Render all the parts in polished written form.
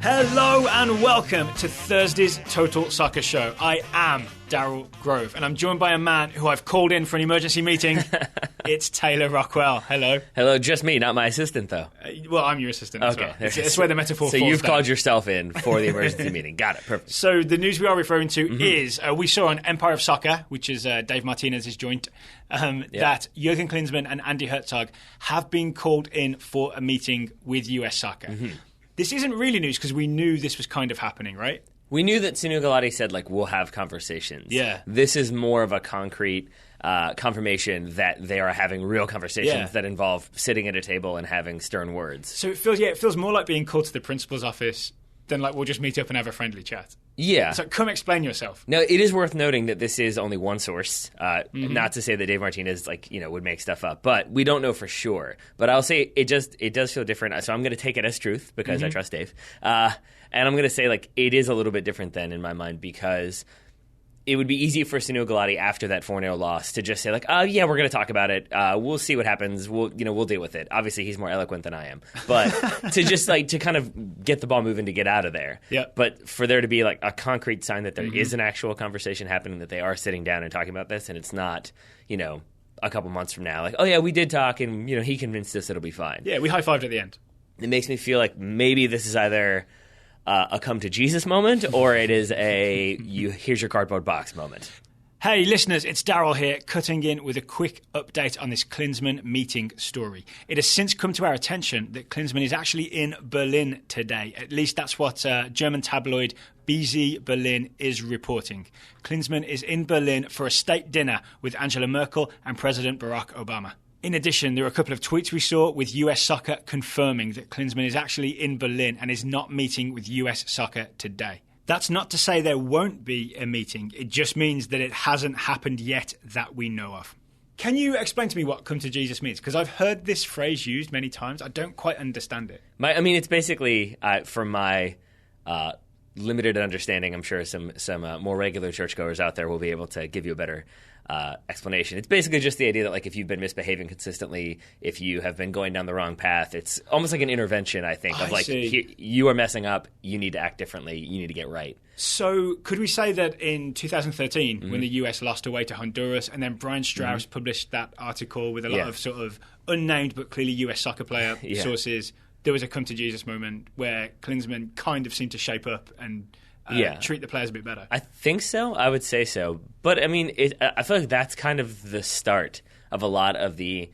Hello and welcome to Thursday's Total Soccer Show. I am Daryl Grove and I'm joined by a man who I've called in for an emergency meeting. It's Taylor Rockwell. Hello. Hello, just me, not my assistant though. Well, I'm your assistant as well. It's where the metaphor So falls you've down. called yourself in for the emergency meeting. Got it, perfect. So the news we are referring to is we saw on Empire of Soccer, which is Dave Martinez's joint, that Jurgen Klinsmann and Andy Herzog have been called in for a meeting with US Soccer. This isn't really news because we knew this was kind of happening, right? We knew that Sunil Gulati said, like, we'll have conversations. Yeah. This is more of a concrete confirmation that they are having real conversations that involve sitting at a table and having stern words. So it feels more like being called to the principal's office than like we'll just meet up and have a friendly chat. Yeah. So come explain yourself. No, it is worth noting that this is only one source. Not to say that Dave Martinez, would make stuff up, but we don't know for sure. But I'll say it does feel different. So I'm going to take it as truth because I trust Dave. And I'm going to say it is a little bit different then in my mind because it would be easy for Sunil Gulati after that 4-0 loss to just say we're going to talk about it. We'll see what happens. We'll deal with it. Obviously, he's more eloquent than I am, but to just to kind of get the ball moving to get out of there. Yeah. But for there to be a concrete sign that there is an actual conversation happening, that they are sitting down and talking about this, and it's not a couple months from now we did talk and he convinced us it'll be fine. Yeah, we high-fived at the end. It makes me feel like maybe this is either a come to Jesus moment, or it is here's your cardboard box moment. Hey listeners, it's Daryl here, cutting in with a quick update on this Klinsmann meeting story. It has since come to our attention that Klinsmann is actually in Berlin today. At least that's what German tabloid BZ Berlin is reporting. Klinsmann is in Berlin for a state dinner with Angela Merkel and President Barack Obama. In addition, there are a couple of tweets we saw with US Soccer confirming that Klinsmann is actually in Berlin and is not meeting with US Soccer today. That's not to say there won't be a meeting. It just means that it hasn't happened yet that we know of. Can you explain to me what come to Jesus means? Because I've heard this phrase used many times. I don't quite understand it. It's basically, from my limited understanding, I'm sure some more regular churchgoers out there will be able to give you a better explanation. It's basically just the idea that if you've been misbehaving consistently, if you have been going down the wrong path, it's almost like an intervention, I think, you are messing up, you need to act differently, you need to get right. So could we say that in 2013, when the US lost away to Honduras, and then Brian Strauss published that article with a lot of sort of unnamed but clearly US soccer player sources, there was a come to Jesus moment where Klinsmann kind of seemed to shape up and treat the players a bit better? I think so. I would say so. But, I feel like that's kind of the start of a lot of the...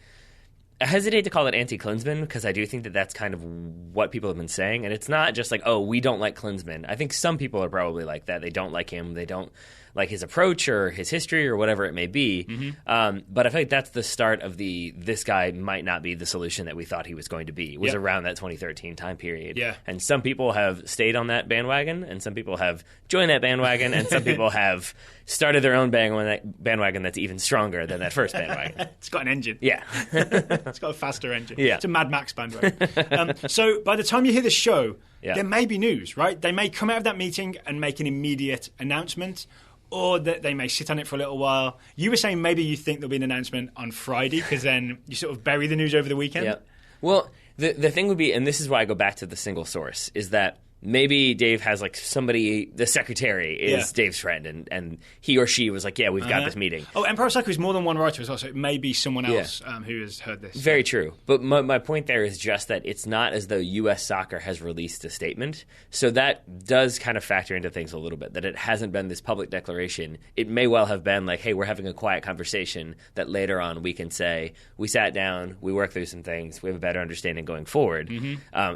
I hesitate to call it anti-Klinsmann because I do think that that's kind of what people have been saying. And it's not just we don't like Klinsmann. I think some people are probably like that. They don't like him. They don't like his approach or his history or whatever it may be. But I feel like that's the start of this guy might not be the solution that we thought he was going to be. It was around that 2013 time period. Yeah. And some people have stayed on that bandwagon, and some people have joined that bandwagon, and some people have started their own bandwagon that's even stronger than that first bandwagon. It's got an engine. Yeah. It's got a faster engine. Yeah. It's a Mad Max bandwagon. So by the time you hear the show, there may be news, right? They may come out of that meeting and make an immediate announcement, or that they may sit on it for a little while. You were saying maybe you think there'll be an announcement on Friday because then you sort of bury the news over the weekend? Yeah. Well, the thing would be, and this is why I go back to the single source, is that maybe Dave has somebody, the secretary is Dave's friend, and he or she was we've got this meeting. Oh, Empire of Soccer is more than one writer as well, so it may be someone else who has heard this. Very true. But my point there is just that it's not as though U.S. Soccer has released a statement. So that does kind of factor into things a little bit, that it hasn't been this public declaration. It may well have been hey, we're having a quiet conversation that later on we can say, we sat down, we worked through some things, we have a better understanding going forward.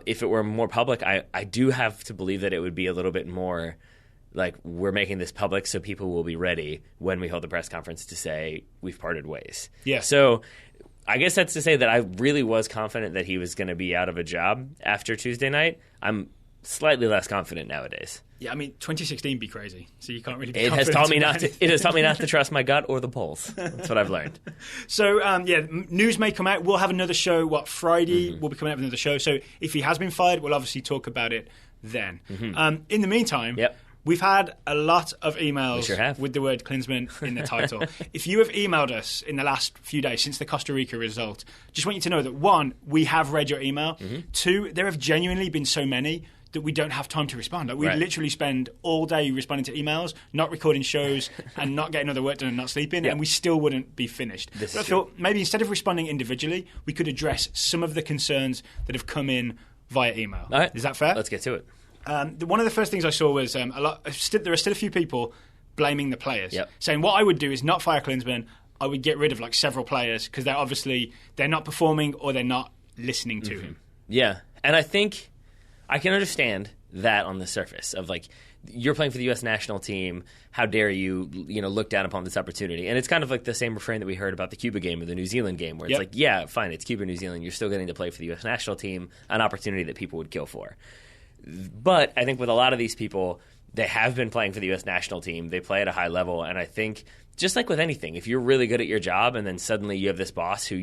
If it were more public, I do have to believe that it would be a little bit more we're making this public so people will be ready when we hold the press conference to say we've parted ways. Yeah. So I guess that's to say that I really was confident that he was going to be out of a job after Tuesday night. I'm slightly less confident nowadays. Yeah, 2016 be crazy, so you can't really be It has confident. taught me not to trust my gut or the polls. That's what I've learned. So, news may come out. We'll have another show, Friday? We'll be coming out with another show. So if he has been fired, we'll obviously talk about it then. In the meantime, we've had a lot of emails with the word Klinsmann in the title. If you have emailed us in the last few days since the Costa Rica result, just want you to know that, one, we have read your email. Two, there have genuinely been so many that we don't have time to respond. Like, we Right. literally spend all day responding to emails, not recording shows, and not getting other work done and not sleeping, and we still wouldn't be finished. But I thought maybe instead of responding individually, we could address some of the concerns that have come in via email. All right. Is that fair? Let's get to it. One of the first things I saw was there are still a few people blaming the players, Yep. saying what I would do is not fire Klinsmann. I would get rid of like several players because they're not performing or they're not listening to him. Yeah, and I think I can understand that on the surface of like, you're playing for the U.S. national team. How dare you, look down upon this opportunity? And it's kind of like the same refrain that we heard about the Cuba game or the New Zealand game, where it's like, yeah, fine, it's Cuba, New Zealand. You're still getting to play for the U.S. national team, an opportunity that people would kill for. But I think with a lot of these people, they have been playing for the U.S. national team. They play at a high level, and I think just like with anything, if you're really good at your job and then suddenly you have this boss who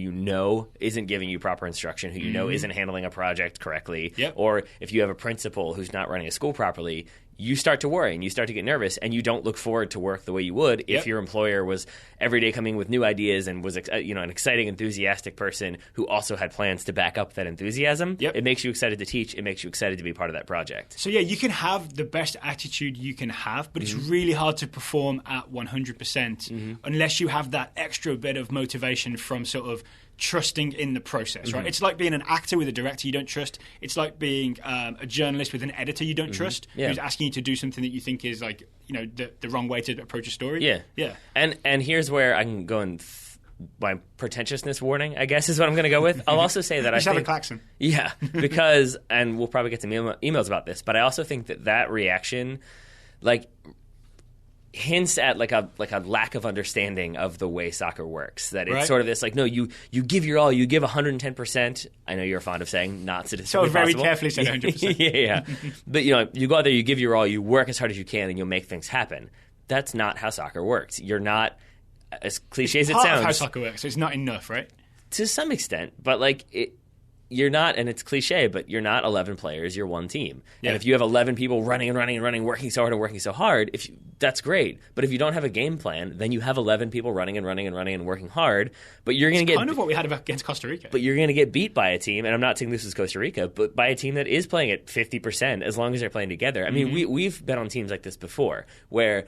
isn't giving you proper instruction, who isn't handling a project correctly, or if you have a principal who's not running a school properly, you start to worry and you start to get nervous and you don't look forward to work the way you would if your employer was every day coming with new ideas and was an exciting, enthusiastic person who also had plans to back up that enthusiasm. It makes you excited to teach. It makes you excited to be part of that project. So, you can have the best attitude you can have, but it's really hard to perform at 100% unless you have that extra bit of motivation from sort of trusting in the process, right? It's like being an actor with a director you don't trust. It's like being a journalist with an editor you don't trust, who's asking you to do something that you think is like, the wrong way to approach a story. Yeah. And here's where I can go in my pretentiousness warning, I guess, is what I'm going to go with. I'll also say that I think... have a klaxon. Yeah, because, and we'll probably get some emails about this, but I also think that reaction, like, hints at like a lack of understanding of the way soccer works. That it's sort of this like, no, you give your all, you give 110%. I know you're fond of saying not statistically very possible. Carefully said 100%. yeah. But you go out there, you give your all, you work as hard as you can, and you'll make things happen. That's not how soccer works. You're not, as cliche as it sounds. Part of how soccer works, so it's not enough, right? To some extent, but like you're not, and it's cliche, but you're not 11 players, you're one team. Yeah. And if you have 11 people running and running and running, working so hard and working so hard, that's great. But if you don't have a game plan, then you have 11 people running and running and running and working hard, but you're going to get... kind of what we had against Costa Rica. But you're going to get beat by a team, and I'm not saying this is Costa Rica, but by a team that is playing at 50% as long as they're playing together. I mean, we've been on teams like this before, where...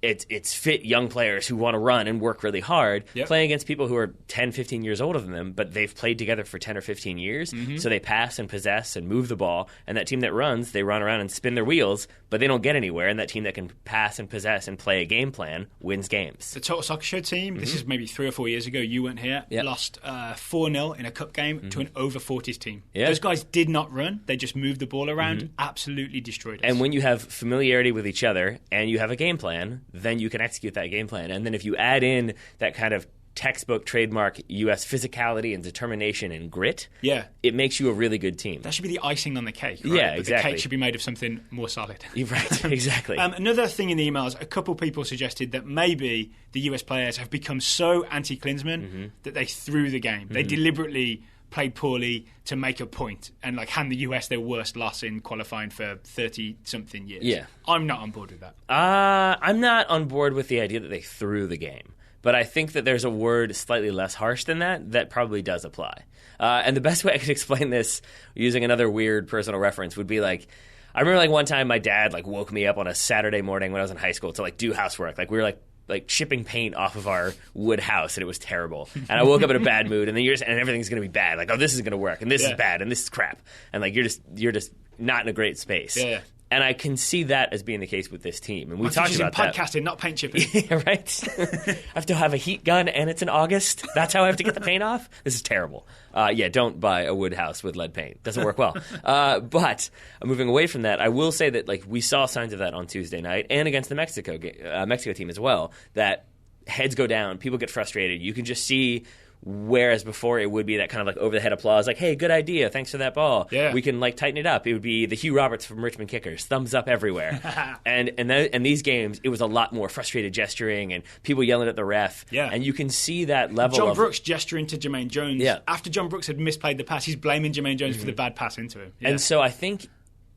It's fit young players who want to run and work really hard, playing against people who are 10, 15 years older than them, but they've played together for 10 or 15 years, so they pass and possess and move the ball, and that team that runs, they run around and spin their wheels, but they don't get anywhere, and that team that can pass and possess and play a game plan wins games. The Total Soccer Show team, this is maybe 3 or 4 years ago, you weren't here, lost 4-0 in a cup game to an over-40s team. Those guys did not run, they just moved the ball around, absolutely destroyed us. And when you have familiarity with each other, and you have a game plan, then you can execute that game plan. And then if you add in that kind of textbook trademark U.S. physicality and determination and grit, it makes you a really good team. That should be the icing on the cake, right? Yeah, but exactly. the cake should be made of something more solid. Right, exactly. Another thing in the emails, a couple people suggested that maybe the US players have become so anti-Klinsmann that they threw the game. They deliberately played poorly to make a point and like hand the US their worst loss in qualifying for 30-something years. Yeah. I'm not on board with that. I'm not on board with the idea that they threw the game. But I think that there's a word slightly less harsh than that probably does apply. And the best way I could explain this using another weird personal reference would be like, I remember like one time my dad like woke me up on a Saturday morning when I was in high school to like do housework. Like we were like chipping paint off of our wood house, and it was terrible. And I woke up in a bad mood, and then and everything's going to be bad. Like, oh, this is going to work, and this is bad, and this is crap. And like you're just not in a great space. Yeah. And I can see that as being the case with this team. And we talked about that. Podcasting, not paint chipping. Yeah, right? I have to have a heat gun, and it's in August. That's how I have to get the paint off? This is terrible. Don't buy a wood house with lead paint. Doesn't work well. But moving away from that, I will say that like we saw signs of that on Tuesday night and against the Mexico team as well, that heads go down, people get frustrated. You can just see... Whereas before it would be that kind of like over-the-head applause, like, hey, good idea, thanks for that ball. Yeah. We can like tighten it up. It would be the Hugh Roberts from Richmond Kickers, thumbs up everywhere. and these games, it was a lot more frustrated gesturing and people yelling at the ref. Yeah. And you can see that level John Brooks gesturing to Jermaine Jones. Yeah. After John Brooks had misplayed the pass, he's blaming Jermaine Jones for the bad pass into him. Yeah. And so I think...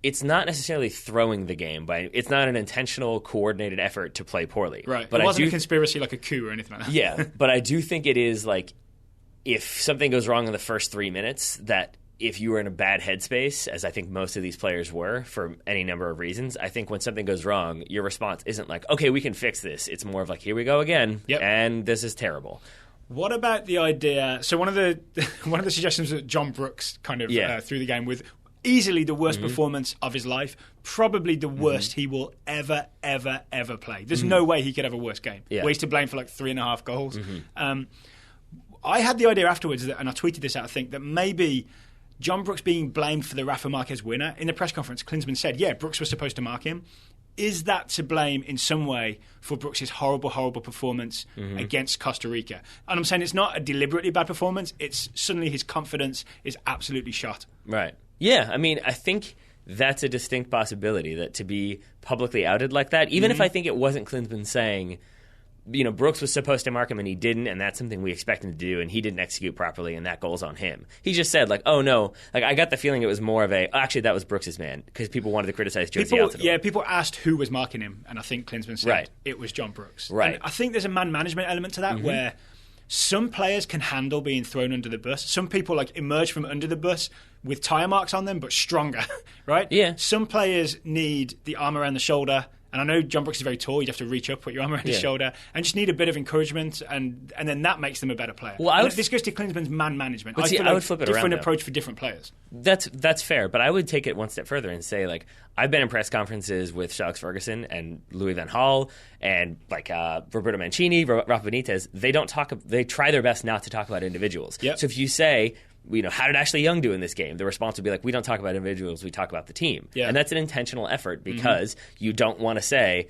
It's not necessarily throwing the game, but it's not an intentional, coordinated effort to play poorly. Right. But it wasn't a conspiracy like a coup or anything like that. Yeah, but I do think it is like if something goes wrong in the first 3 minutes, that if you were in a bad headspace, as I think most of these players were for any number of reasons, I think when something goes wrong, your response isn't like, okay, we can fix this. It's more of like, here we go again, and this is terrible. What about the idea? So one of the suggestions that John Brooks kind of threw the game with, easily the worst performance of his life, probably the worst he will ever play. There's no way he could have a worse game. Where he's to blame for like 3.5 goals. I had the idea afterwards, and I tweeted this out, I think, that maybe John Brooks being blamed for the Rafa Marquez winner. In the press conference, Klinsmann said, Brooks was supposed to mark him. Is that to blame in some way for Brooks' horrible performance against Costa Rica? And I'm saying it's not a deliberately bad performance. It's suddenly his confidence is absolutely shot. Right. Yeah, I mean, I think that's a distinct possibility, that to be publicly outed like that, even if I think it wasn't Klinsmann saying, Brooks was supposed to mark him and he didn't, and that's something we expect him to do, and he didn't execute properly, and that goal's on him. He just said, like, oh, no. Like, I got the feeling it was more of actually, that was Brooks' man, because people wanted to criticize Josie Altidore. Yeah, people asked who was marking him, and I think Klinsmann said it was John Brooks. Right. And I think there's a man management element to that, where some players can handle being thrown under the bus. Some people, like, emerge from under the bus with tyre marks on them, but stronger, right? Yeah. Some players need the arm around the shoulder. And I know John Brooks is very tall. You'd have to reach up, put your arm around his shoulder, and just need a bit of encouragement, and then that makes them a better player. Well, this goes to Klinsmann's man management. But I would flip it around, different approach for different players. That's fair, but I would take it one step further and say, like, I've been in press conferences with Alex Ferguson and Louis van Gaal and like Roberto Mancini, Rafa Benitez. They try their best not to talk about individuals. Yep. So if you say, how did Ashley Young do in this game? The response would be like, we don't talk about individuals, we talk about the team. Yeah. And that's an intentional effort because you don't want to say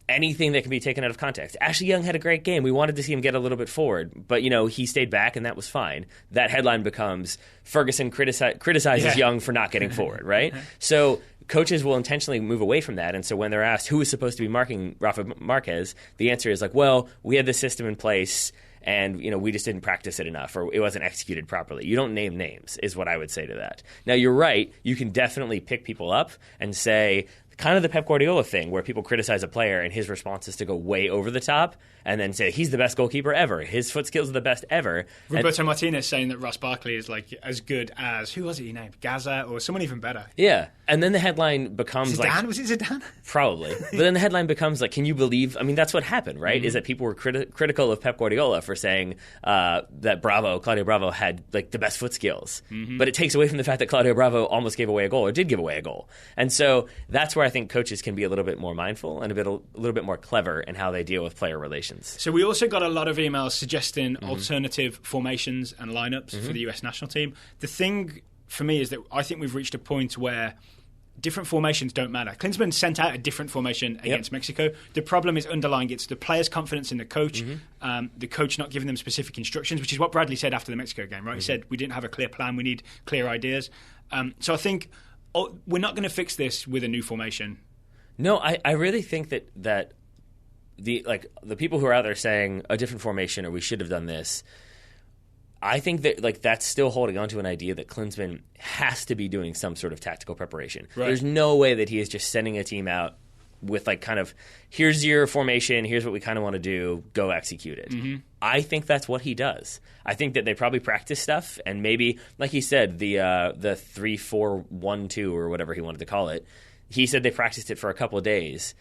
anything that can be taken out of context. Ashley Young had a great game. We wanted to see him get a little bit forward, but he stayed back, and that was fine. That headline becomes Ferguson criticizes Young for not getting forward, right? So coaches will intentionally move away from that, and so when they're asked who is supposed to be marking Rafa Marquez, the answer is like, well, we had this system in place, and we just didn't practice it enough, or it wasn't executed properly. You don't name names, is what I would say to that. Now, you're right. You can definitely pick people up and say, kind of the Pep Guardiola thing, where people criticize a player and his response is to go way over the top and then say he's the best goalkeeper ever, his foot skills are the best ever. Roberto Martinez saying that Ross Barkley is like as good as, who was it he named? Gaza, or someone even better. Yeah, and then the headline becomes Zidane? Was it Zidane? Probably. But then the headline becomes like, can you believe, I mean, that's what happened, right? Is that people were critical of Pep Guardiola for saying that Claudio Bravo had like the best foot skills. But it takes away from the fact that Claudio Bravo almost gave away a goal, or did give away a goal. And so that's where I think coaches can be a little bit more mindful and a little bit more clever in how they deal with player relations. So we also got a lot of emails suggesting alternative formations and lineups for the US national team. The thing for me is that I think we've reached a point where different formations don't matter. Klinsmann sent out a different formation against Mexico. The problem is underlying it's the players' confidence in the coach not giving them specific instructions, which is what Bradley said after the Mexico game, right? He said, we didn't have a clear plan, we need clear ideas. So I think we're not going to fix this with a new formation. No, I really think that the people who are out there saying a different formation or we should have done this, I think that that's still holding on to an idea that Klinsmann has to be doing some sort of tactical preparation. Right. There's no way that he is just sending a team out with like kind of, here's your formation, here's what we kind of want to do, go execute it. I think that's what he does. I think that they probably practice stuff, and maybe, like he said, the 3-4-1-2 or whatever he wanted to call it, he said they practiced it for a couple of days.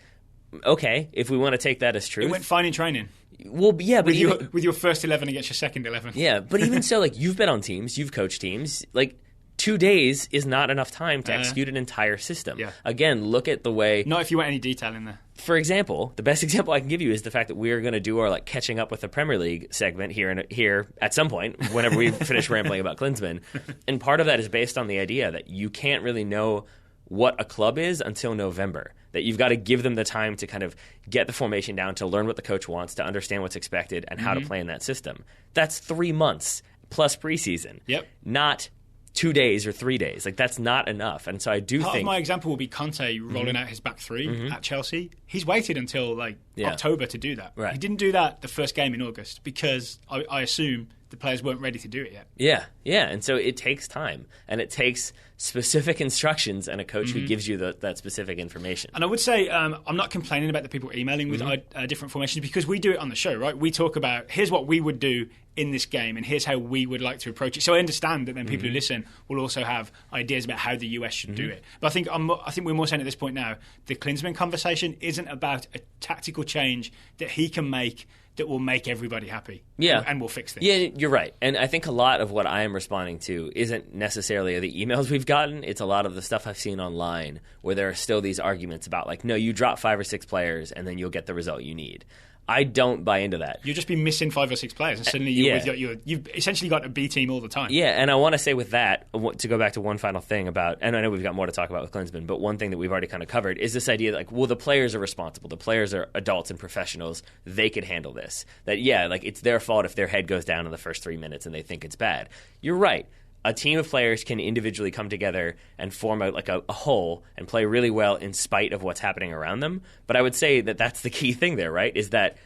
Okay, if we want to take that as truth. It went fine in training. Well, yeah, but with your first 11 against your second 11. Yeah, but even so, like, you've been on teams, you've coached teams, like 2 days is not enough time to execute an entire system. Yeah. Again, look at the way. Not if you want any detail in there. For example, the best example I can give you is the fact that we're going to do our like catching up with the Premier League segment here at some point whenever we finish rambling about Klinsmann, and part of that is based on the idea that you can't really know what a club is until November. That you've got to give them the time to kind of get the formation down, to learn what the coach wants, to understand what's expected, and how to play in that system. That's 3 months plus preseason. Yep. Not 2 days or 3 days. Like, that's not enough. And so I do think... Part of my example will be Conte rolling out his back three at Chelsea. He's waited until, October to do that. Right. He didn't do that the first game in August because I assume the players weren't ready to do it yet. Yeah. And so it takes time. And it takes specific instructions and a coach who gives you that specific information. And I would say I'm not complaining about the people emailing with different formations, because we do it on the show, right? We talk about, here's what we would do in this game and here's how we would like to approach it. So I understand that then people who listen will also have ideas about how the US should do it. But I think we're more saying at this point now, the Klinsmann conversation isn't about a tactical change that he can make that will make everybody happy. Yeah. And will fix things. Yeah, you're right. And I think a lot of what I am responding to isn't necessarily the emails we've gotten. It's a lot of the stuff I've seen online where there are still these arguments about, like, no, you drop 5 or 6 players and then you'll get the result you need. I don't buy into that. You'll just be missing 5 or 6 players, and suddenly you've essentially got a B team all the time. Yeah, and I want to say with that, to go back to one final thing about, and I know we've got more to talk about with Klinsmann, but one thing that we've already kind of covered is this idea that, like, well, the players are responsible. The players are adults and professionals. They could handle this. That, yeah, like, it's their fault if their head goes down in the first 3 minutes and they think it's bad. You're right. A team of players can individually come together and form a whole and play really well in spite of what's happening around them. But I would say that that's the key thing there, right? Is that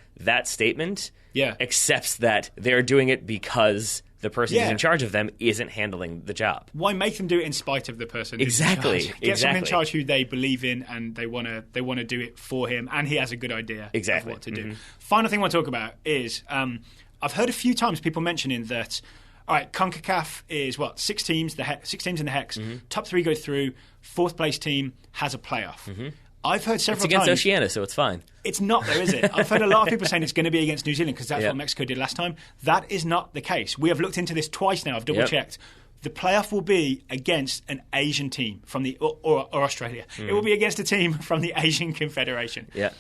statement accepts that they're doing it because the person who's in charge of them isn't handling the job. Why make them do it in spite of the person who's exactly. in charge? Get someone in charge who they believe in and they want to do it for him, and he has a good idea of what to do. Final thing I want to talk about is I've heard a few times people mentioning that, all right, CONCACAF is 6 teams, 6 teams in the Hex. Top 3 go through. 4th place team has a playoff. I've heard several times. It's against Oceania, so it's fine. It's not, though, is it? I've heard a lot of people saying it's going to be against New Zealand because that's what Mexico did last time. That is not the case. We have looked into this twice now. I've double-checked. The playoff will be against an Asian team from the or Australia. It will be against a team from the Asian Confederation. Yeah.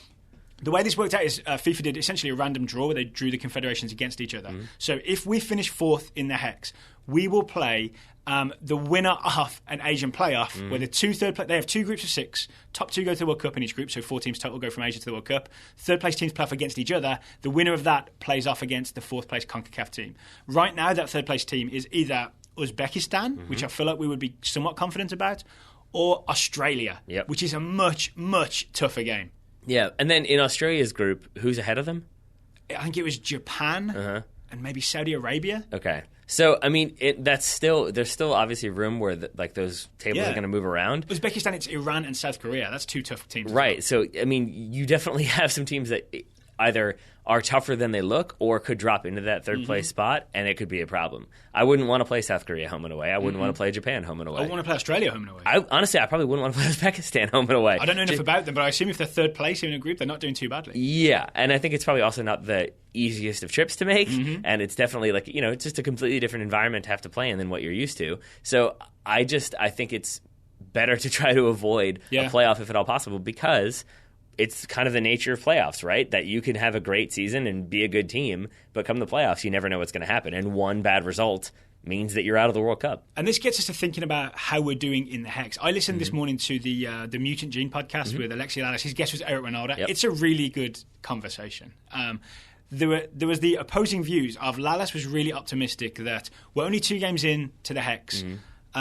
The way this worked out is FIFA did essentially a random draw where they drew the confederations against each other. So if we finish 4th in the Hex, we will play the winner of an Asian playoff, where the they have 2 groups of 6. Top 2 go to the World Cup in each group, so 4 teams total go from Asia to the World Cup. 3rd place teams play off against each other. The winner of that plays off against the 4th place CONCACAF team. Right now, that 3rd place team is either Uzbekistan, which I feel like we would be somewhat confident about, or Australia, which is a much, much tougher game. Yeah, and then in Australia's group, who's ahead of them? I think it was Japan and maybe Saudi Arabia. Okay. So, I mean, there's still obviously room where those tables are going to move around. Uzbekistan, it's Iran and South Korea. That's 2 tough teams. Right. Well. So, I mean, you definitely have some teams that either are tougher than they look or could drop into that 3rd place spot, and it could be a problem. I wouldn't want to play South Korea home and away. I wouldn't want to play Japan home and away. I want to play Australia home and away. Honestly, I probably wouldn't want to play Uzbekistan home and away. I don't know enough about them, but I assume if they're 3rd place in a group, they're not doing too badly. Yeah, and I think it's probably also not the easiest of trips to make, and it's definitely it's just a completely different environment to have to play in than what you're used to. So I think it's better to try to avoid a playoff if at all possible, because it's kind of the nature of playoffs, right? That you can have a great season and be a good team, but come the playoffs, you never know what's going to happen. And one bad result means that you're out of the World Cup. And this gets us to thinking about how we're doing in the Hex. I listened this morning to the Mutant Gene podcast with Alexi Lalas. His guest was Eric Ronaldo. Yep. It's a really good conversation. There was the opposing views of Lalas was really optimistic that we're only 2 games in to the Hex.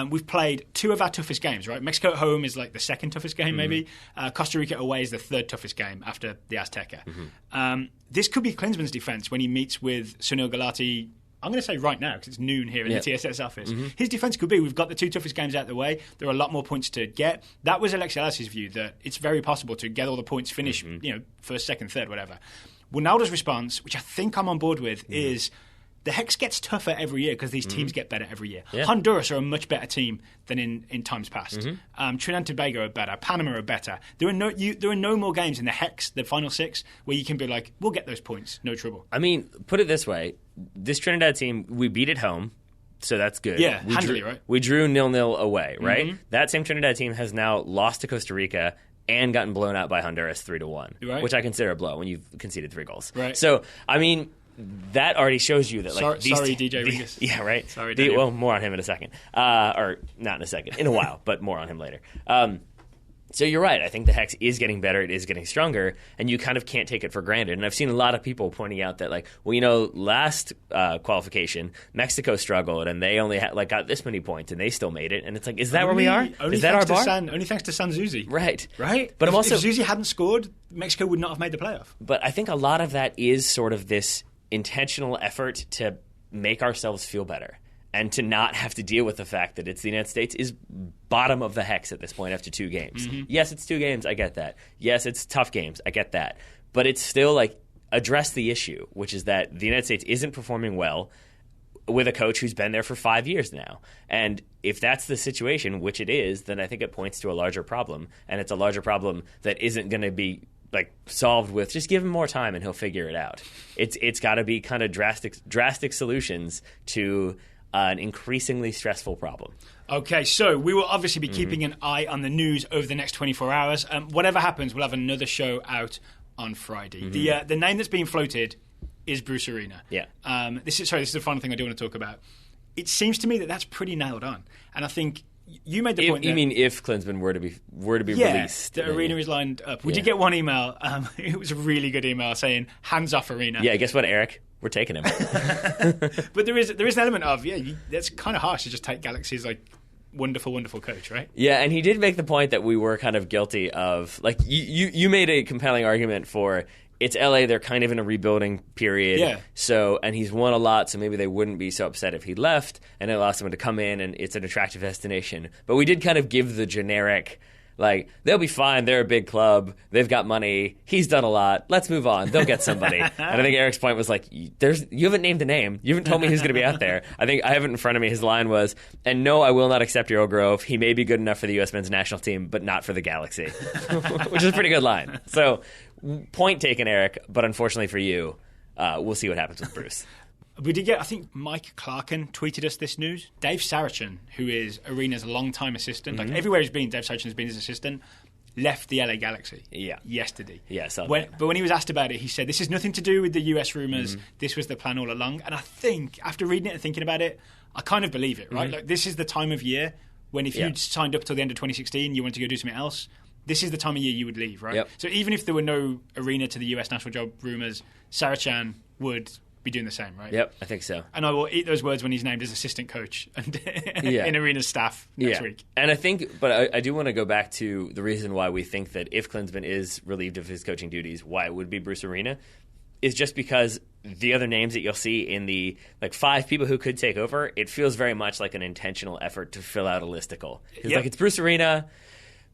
We've played 2 of our toughest games, right? Mexico at home is like the 2nd toughest game, maybe. Costa Rica away is the 3rd toughest game after the Azteca. This could be Klinsmann's defence when he meets with Sunil Gulati. I'm going to say right now, because it's noon here in the TSS office. His defence could be, we've got the 2 toughest games out of the way. There are a lot more points to get. That was Alexi Lalas' view, that it's very possible to get all the points, finish, 1st, 2nd, 3rd, whatever. Ronaldo's response, which I think I'm on board with, is the Hex gets tougher every year because these teams get better every year. Yeah. Honduras are a much better team than in times past. Trinidad and Tobago are better. Panama are better. There are no more games in the Hex, the final 6, where you can be like, we'll get those points, no trouble. I mean, put it this way. This Trinidad team, we beat at home, so that's good. Yeah, handily, right? We drew 0-0 away, right? That same Trinidad team has now lost to Costa Rica and gotten blown out by Honduras 3-1, right. Which I consider a blow when you've conceded 3 goals. Right. So, I mean, that already shows you that, like, sorry, DJ Ringus. Yeah, right. Sorry, well, more on him in a second, or not in a second, in a while, but more on him later. So you're right. I think the Hex is getting better. It is getting stronger, and you kind of can't take it for granted. And I've seen a lot of people pointing out that, like, well, last qualification, Mexico struggled, and they only got this many points, and they still made it. And it's like, is that where we are? Is that our bar? Only thanks to Sanzuzi. Right. But if Zuzi hadn't scored, Mexico would not have made the playoff. But I think a lot of that is sort of this intentional effort to make ourselves feel better. and to not have to deal with the fact that it's the United States is bottom of the hex at this point after 2 games. Yes, it's 2 games. I get that. Yes, it's tough games. I get that. But it's still like address the issue, which is that the United States isn't performing well with a coach who's been there for 5 years now. And if that's the situation, which it is, then I think it points to a larger problem. And it's a larger problem that isn't going to be like solved with just give him more time and he'll figure it out. It's got to be kind of drastic solutions to an increasingly stressful problem. Okay, so we will obviously be keeping an eye on the news over the next 24 hours. Whatever happens, we'll have another show out on Friday. The name that's being floated is Bruce Arena. Yeah. This is the final thing I do want to talk about. It seems to me that that's pretty nailed on, and I think you made the point. You mean if Klinsmann were to be released? The Arena is lined up. We did get one email. It was a really good email saying hands off Arena. Yeah, guess what, Eric? We're taking him. But there is an element of that's kind of harsh to just take Galaxy's like wonderful coach, right? Yeah, and he did make the point that we were kind of guilty of like you made a compelling argument for. It's LA, they're kind of in a rebuilding period. Yeah. So, and he's won a lot, so maybe they wouldn't be so upset if he left, and it allows someone to come in, and it's an attractive destination. But we did kind of give the generic, like, they'll be fine, they're a big club, they've got money, he's done a lot, let's move on, they'll get somebody. And I think Eric's point was like, you haven't named a name, you haven't told me who's going to be out there. I think I have it in front of me, his line was, and no, I will not accept Earl Grove, he may be good enough for the U.S. men's national team, but not for the Galaxy. Which is a pretty good line. So, point taken, Eric, but unfortunately for you, we'll see what happens with Bruce. We did get, I think Mike Clarkin tweeted us this news. Dave Sarachan, who is Arena's longtime assistant, like everywhere he's been, Dave Sarachan has been his assistant, left the LA Galaxy yesterday. Yeah, but when he was asked about it, he said, this is nothing to do with the US rumours. This was the plan all along. And I think, after reading it and thinking about it, I kind of believe it, right? Like, this is the time of year when if you'd signed up till the end of 2016, you wanted to go do something else, this is the time of year you would leave, right? Yep. So even if there were no Arena to the US national job rumours, Sarachan would be doing the same, right? Yep, I think so. And I will eat those words when he's named as assistant coach in Arena's staff next week. And I think, but I do want to go back to the reason why we think that if Klinsmann is relieved of his coaching duties, why it would be Bruce Arena, is just because the other names that you'll see in the 5 people who could take over, it feels very much like an intentional effort to fill out a listicle. It's Bruce Arena,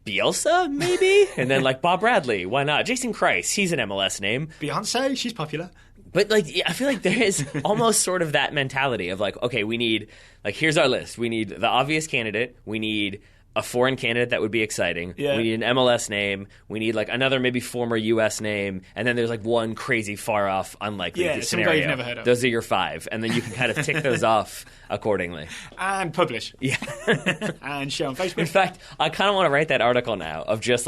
Bielsa, maybe? And then, Bob Bradley, why not? Jason Kreis, he's an MLS name. Beyonce, she's popular. But, I feel like there is almost sort of that mentality of, okay, we need, here's our list. We need the obvious candidate. We need a foreign candidate that would be exciting. Yeah. We need an MLS name. We need, another maybe former U.S. name. And then there's, one crazy, far-off, unlikely scenario. Some guy you've never heard of. Those are your 5. And then you can kind of tick those off accordingly. And publish. Yeah. And share on Facebook. In fact, I kind of want to write that article now of just,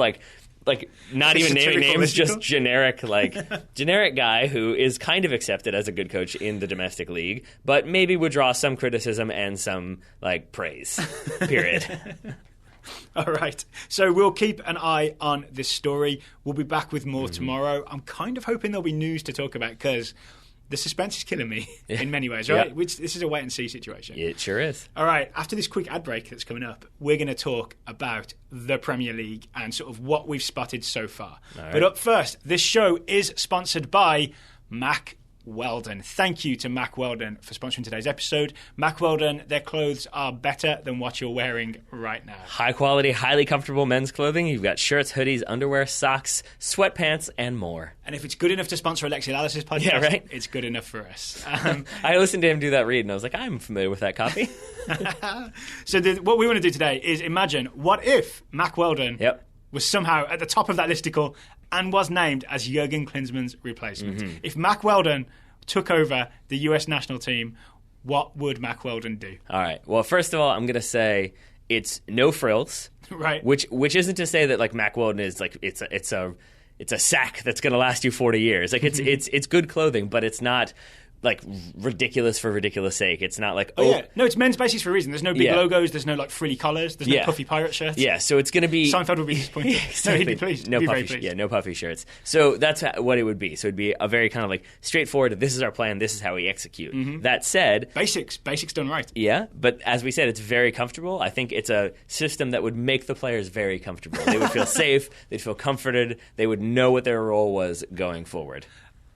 not even naming names, just generic guy who is kind of accepted as a good coach in the domestic league, but maybe would draw some criticism and some, praise, period. All right. So we'll keep an eye on this story. We'll be back with more tomorrow. I'm kind of hoping there'll be news to talk about because the suspense is killing me in many ways, right? Yeah. This is a wait-and-see situation. It sure is. All right. After this quick ad break that's coming up, we're going to talk about the Premier League and sort of what we've spotted so far. Right. But up first, this show is sponsored by Mack Weldon. Thank you to Mack Weldon for sponsoring today's episode. Mack Weldon, their clothes are better than what you're wearing right now. High quality, highly comfortable men's clothing. You've got shirts, hoodies, underwear, socks, sweatpants, and more. And if it's good enough to sponsor Alexi Lallis's podcast, it's good enough for us. I listened to him do that read, and I was like, I'm familiar with that copy. So what we want to do today is imagine, what if Mack Weldon was somehow at the top of that listicle and was named as Jurgen Klinsmann's replacement. If Mack Weldon took over the US national team, what would Mack Weldon do? All right. Well, first of all, I'm going to say it's no frills. Right. Which isn't to say that Mack Weldon is it's a sack that's going to last you 40 years. It's good clothing, but it's not ridiculous for ridiculous sake. It's not no, it's men's basics for a reason. There's no big logos. There's no frilly collars. There's no puffy pirate shirts. Yeah, so it's going to be Seinfeld would be disappointed. Exactly. No, he'd be pleased. No be puffy, very pleased. Yeah, no puffy shirts. So that's what it would be. So it'd be a very kind of straightforward. This is our plan. This is how we execute. That said, basics done right. Yeah, but as we said, it's very comfortable. I think it's a system that would make the players very comfortable. They would feel safe. They'd feel comforted. They would know what their role was going forward.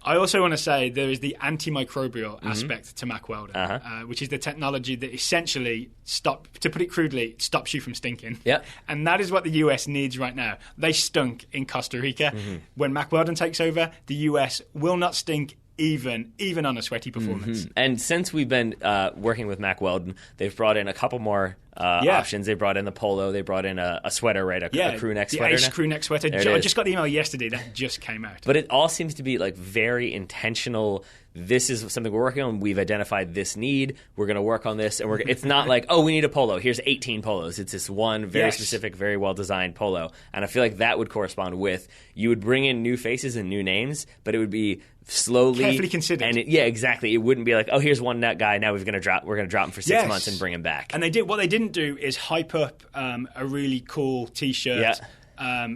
I also want to say there is the antimicrobial aspect to Mack Weldon, which is the technology that essentially, to put it crudely, stops you from stinking. Yep. And that is what the US needs right now. They stunk in Costa Rica. When Mack Weldon takes over, the US will not stink even on a sweaty performance. And since we've been working with Mack Weldon, they've brought in a couple more options. They brought in the polo. They brought in a sweater, right? A crew neck sweater. The Ace crew neck sweater. I just got the email yesterday that just came out. But it all seems to be like very intentional. This is something we're working on. We've identified this need. We're going to work on this. And it's not like, oh, we need a polo. Here's 18 polos. It's this one very specific, very well-designed polo. And I feel like that would correspond with, you would bring in new faces and new names, but it would be slowly, carefully considered. And exactly. It wouldn't be like, oh, here's one net guy. Now we're going to drop him for 6 months and bring him back. And what they didn't do is hype up a really cool T-shirt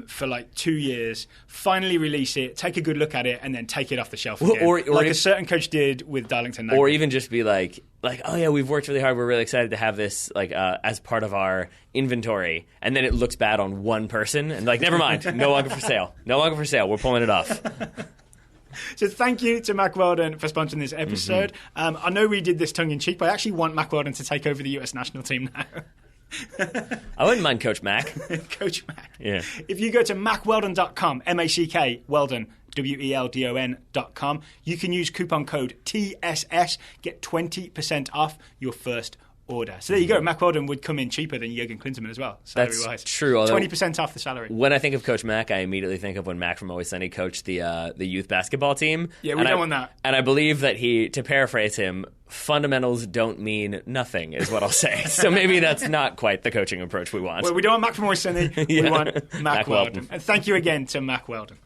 for like 2 years, finally release it, take a good look at it, and then take it off the shelf again. Or like a certain coach did with Darlington. Or even just be like, oh yeah, we've worked really hard. We're really excited to have this as part of our inventory, and then it looks bad on one person, and like, never mind, no longer for sale. No longer for sale. We're pulling it off. So thank you to Mack Weldon for sponsoring this episode. I know we did this tongue-in-cheek, but I actually want Mack Weldon to take over the US national team now. I wouldn't mind Coach Mack. Coach Mack. Yeah. If you go to mackweldon.com, M-A-C-K, Weldon, W-E-L-D-O-N.com, you can use coupon code TSS, get 20% off your first order. So there you go. Mack Weldon would come in cheaper than Jurgen Klinsmann as well. That's true. 20% off the salary. When I think of Coach Mack, I immediately think of when Mack from Always Sunny coached the youth basketball team. Yeah, we don't want that. And I believe that to paraphrase him, fundamentals don't mean nothing, is what I'll say. So maybe that's not quite the coaching approach we want. Well, we don't want Mack from Always Sunny. We want Mack Weldon. And thank you again to Mack Weldon.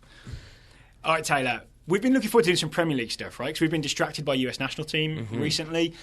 All right, Taylor. We've been looking forward to doing some Premier League stuff, right? Because we've been distracted by US national team recently.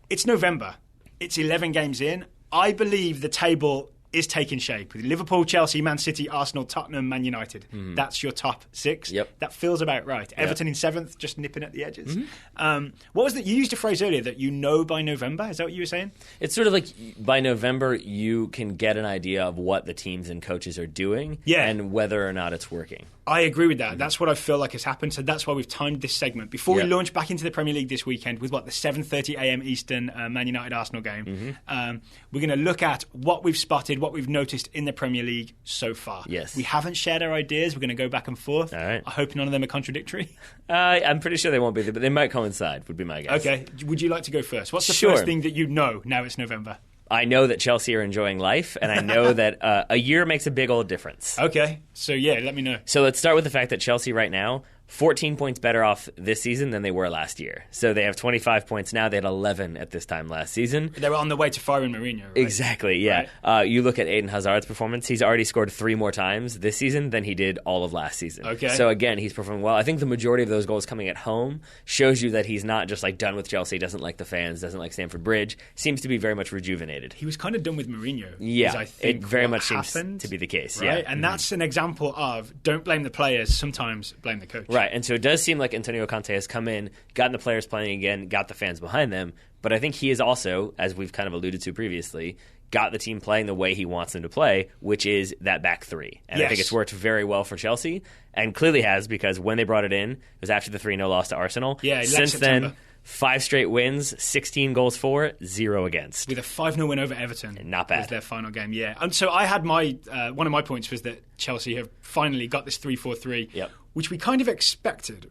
It's November. It's 11 games in. I believe the table is taking shape with Liverpool, Chelsea, Man City, Arsenal, Tottenham, Man United. That's your top six. Yep. That feels about right. Everton in 7th, just nipping at the edges. What was that? You used a phrase earlier that you know by November. Is that what you were saying? It's sort of like by November you can get an idea of what the teams and coaches are doing and whether or not it's working. I agree with that. That's what I feel like has happened. So that's why we've timed this segment. Before we launch back into the Premier League this weekend with the 7:30 a.m. Eastern Man United-Arsenal game, we're going to look at what we've spotted, what we've noticed in the Premier League so far. Yes. We haven't shared our ideas. We're going to go back and forth. All right. I hope none of them are contradictory. I'm pretty sure they won't be, but they might coincide, would be my guess. Okay. Would you like to go first? What's the first thing that you know now it's November? I know that Chelsea are enjoying life, and I know that a year makes a big old difference. Okay. So, let me know. So let's start with the fact that Chelsea right now, 14 points better off this season than they were last year. So they have 25 points now. They had 11 at this time last season. They were on the way to firing Mourinho, right? Exactly, yeah. Right. You look at Eden Hazard's performance. He's already scored 3 more times this season than he did all of last season. Okay. So again, he's performing well. I think the majority of those goals coming at home shows you that he's not just like done with Chelsea, doesn't like the fans, doesn't like Stamford Bridge. Seems to be very much rejuvenated. He was kind of done with Mourinho. Yeah, I think it very much seems to be the case. Right? Yeah. And that's an example of don't blame the players, sometimes blame the coach. Right, and so it does seem like Antonio Conte has come in, gotten the players playing again, got the fans behind them, but I think he is also, as we've kind of alluded to previously, got the team playing the way he wants them to play, which is that back three. And I think it's worked very well for Chelsea, and clearly has, because when they brought it in, it was after the 3-0 loss to Arsenal. Yeah, since then, 5 straight wins, 16 goals for, 0 against. With a 5-0 win over Everton. Not bad. Was their final game, yeah. And so I had my one of my points was that Chelsea have finally got this 3-4-3, which we kind of expected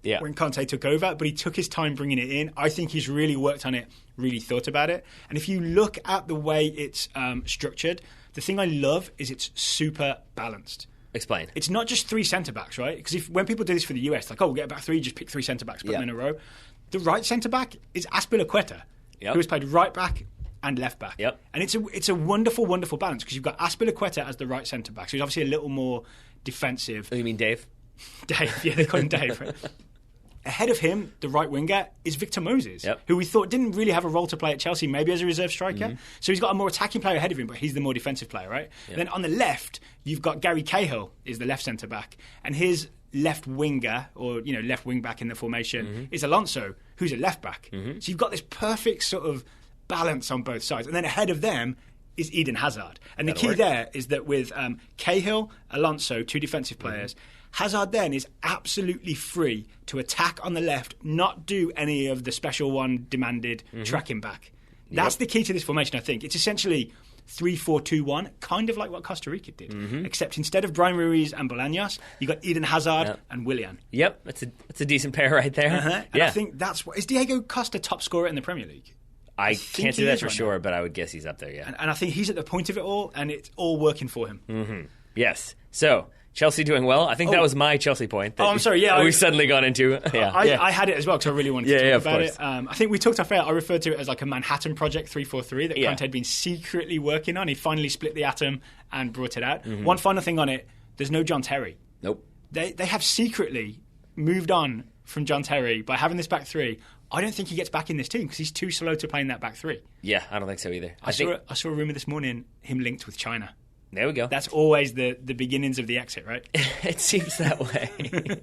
when Conte took over, but he took his time bringing it in. I think he's really worked on it, really thought about it. And if you look at the way it's structured, the thing I love is it's super balanced. Explain. It's not just 3 centre-backs, right? Because when people do this for the US, like, we'll get a back 3, just pick 3 centre-backs, put them in a row. The right centre-back is Azpilicueta, who has played right back and left back. And it's a wonderful, wonderful balance, because you've got Azpilicueta as the right centre-back, so he's obviously a little more defensive. Oh, you mean Dave? Dave, yeah, they call him Dave. Right? Ahead of him, the right winger, is Victor Moses, who we thought didn't really have a role to play at Chelsea, maybe as a reserve striker. So he's got a more attacking player ahead of him, but he's the more defensive player, right? Then on the left, you've got Gary Cahill, is the left centre-back, and his left winger, or left wing-back in the formation, is Alonso, who's a left-back. So you've got this perfect sort of balance on both sides. And then ahead of them is Eden Hazard. And the That'll key work. there is that with Cahill, Alonso, two defensive players, Hazard then is absolutely free to attack on the left, not do any of the special one demanded tracking back. That's the key to this formation, I think. It's essentially 3-4-2-1, kind of like what Costa Rica did, except instead of Brian Ruiz and Bolaños, you got Eden Hazard and Willian. Yep, that's a decent pair right there. And I think that's what is Diego Costa top scorer in the Premier League? I can't say that for sure, now. but I would guess he's up there. Yeah, and I think he's at the point of it all, and it's all working for him. Yes. So Chelsea doing well. I think that was my Chelsea point. That I'm sorry. Yeah, we've suddenly gone into. I had it as well because I really wanted to talk of about course. it. I think we talked off air. I referred to it as like a Manhattan Project 3-4-3 that Conte had been secretly working on. He finally split the atom and brought it out. One final thing on it: there's no John Terry. Nope. They have secretly moved on from John Terry by having this back three. I don't think he gets back in this team because he's too slow to play in that back three. Yeah, I don't think so either. I saw a rumour this morning him linked with China. There we go. That's always the beginnings of the exit, right? It seems that way.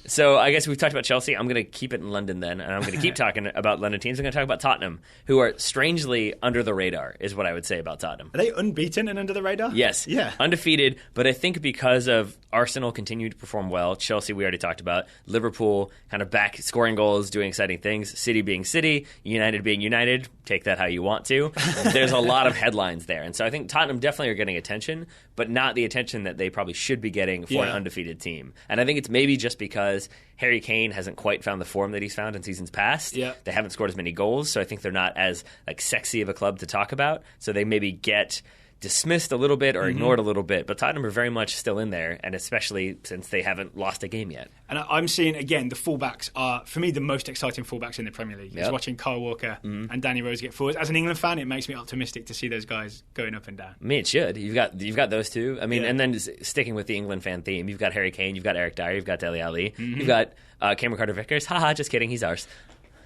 So I guess we've talked about Chelsea. I'm going to keep it in London then, and I'm going to keep talking about London teams. I'm going to talk about Tottenham, who are strangely under the radar, is what I would say about Tottenham. Are they unbeaten and under the radar? Yes. Yeah. Undefeated, but I think because of Arsenal continuing to perform well, Chelsea we already talked about, Liverpool kind of back scoring goals, doing exciting things, City being City, United being United, take that how you want to. There's a lot of headlines there. And so I think Tottenham definitely are getting attention, but not the attention that they probably should be getting for an undefeated team. And I think it's maybe just because Harry Kane hasn't quite found the form that he's found in seasons past. Yeah. They haven't scored as many goals, so I think they're not as sexy of a club to talk about. So they maybe get dismissed a little bit or ignored a little bit. But Tottenham are very much still in there, and especially since they haven't lost a game yet. And I'm seeing, again, the fullbacks are, for me, the most exciting fullbacks in the Premier League. Is watching Kyle Walker and Danny Rose get forwards. As an England fan, it makes me optimistic to see those guys going up and down. I mean, it should. You've got those two. I mean, and then sticking with the England fan theme, you've got Harry Kane, you've got Eric Dyer, you've got Dele Alli, you've got Cameron Carter-Vickers. Haha, just kidding, he's ours.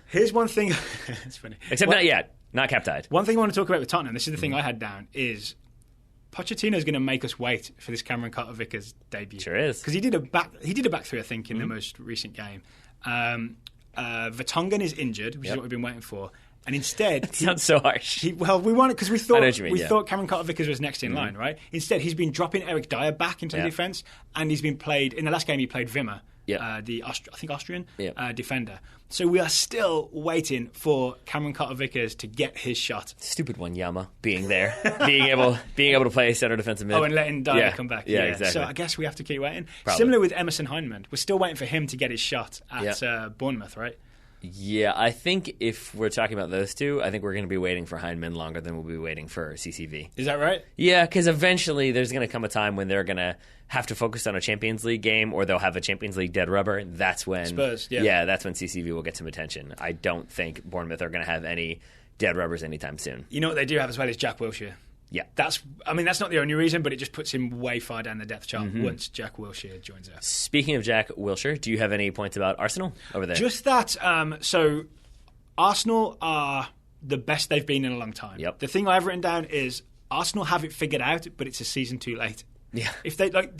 Here's one thing. It's funny. Except not yet. Not cap-tied. One thing I want to talk about with Tottenham, this is the thing I had down, is Pochettino's going to make us wait for this Cameron Carter-Vickers debut. Sure is. Because he did a back three, I think, in the most recent game. Vertonghen is injured, which is what we've been waiting for. And instead... That sounds so harsh. We wanted because we thought thought Cameron Carter-Vickers was next in line, right? Instead, he's been dropping Eric Dyer back into the defence, and he's been played... In the last game, he played Wimmer, the Austrian defender. So we are still waiting for Cameron Carter-Vickers to get his shot. Stupid one, Yama, being there, being able to play center defensive mid. Oh, and letting Dyer come back. Yeah, exactly. So I guess we have to keep waiting. Probably. Similar with Emerson Hyndman. We're still waiting for him to get his shot at Bournemouth, right? Yeah, I think if we're talking about those two, I think we're going to be waiting for Hyndman longer than we'll be waiting for CCV. Is that right? Yeah, because eventually there's going to come a time when they're going to have to focus on a Champions League game, or they'll have a Champions League dead rubber. That's when Spurs, that's when CCV will get some attention. I don't think Bournemouth are going to have any dead rubbers anytime soon. You know what they do have as well is Jack Wilshere. Yeah. That's not the only reason, but it just puts him way far down the depth chart once Jack Wilshere joins us. Speaking of Jack Wilshere, do you have any points about Arsenal over there? Just that, so Arsenal are the best they've been in a long time. Yep. The thing I've written down is Arsenal have it figured out, but it's a season too late. Yeah. If they I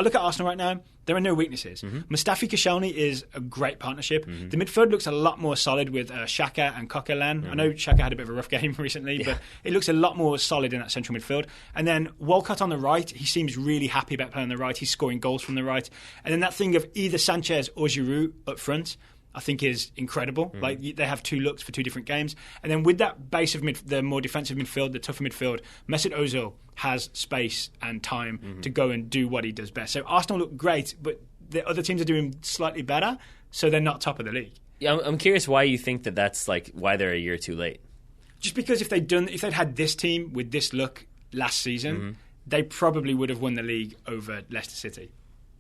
look at Arsenal right now, there are no weaknesses. Mustafi Koscielny is a great partnership. The midfield looks a lot more solid with Xhaka and Coquelin. I know Xhaka had a bit of a rough game recently, but it looks a lot more solid in that central midfield. And then Walcott on the right, he seems really happy about playing on the right. He's scoring goals from the right. And then that thing of either Sanchez or Giroud up front, I think is incredible. Like they have two looks for two different games. And then with that base of the more defensive midfield, the tougher midfield, Mesut Ozil has space and time to go and do what he does best. So Arsenal look great, but the other teams are doing slightly better, so they're not top of the league. Yeah, I'm curious why you think that's why they're a year too late. Just because if they'd had this team with this look last season, they probably would have won the league over Leicester City.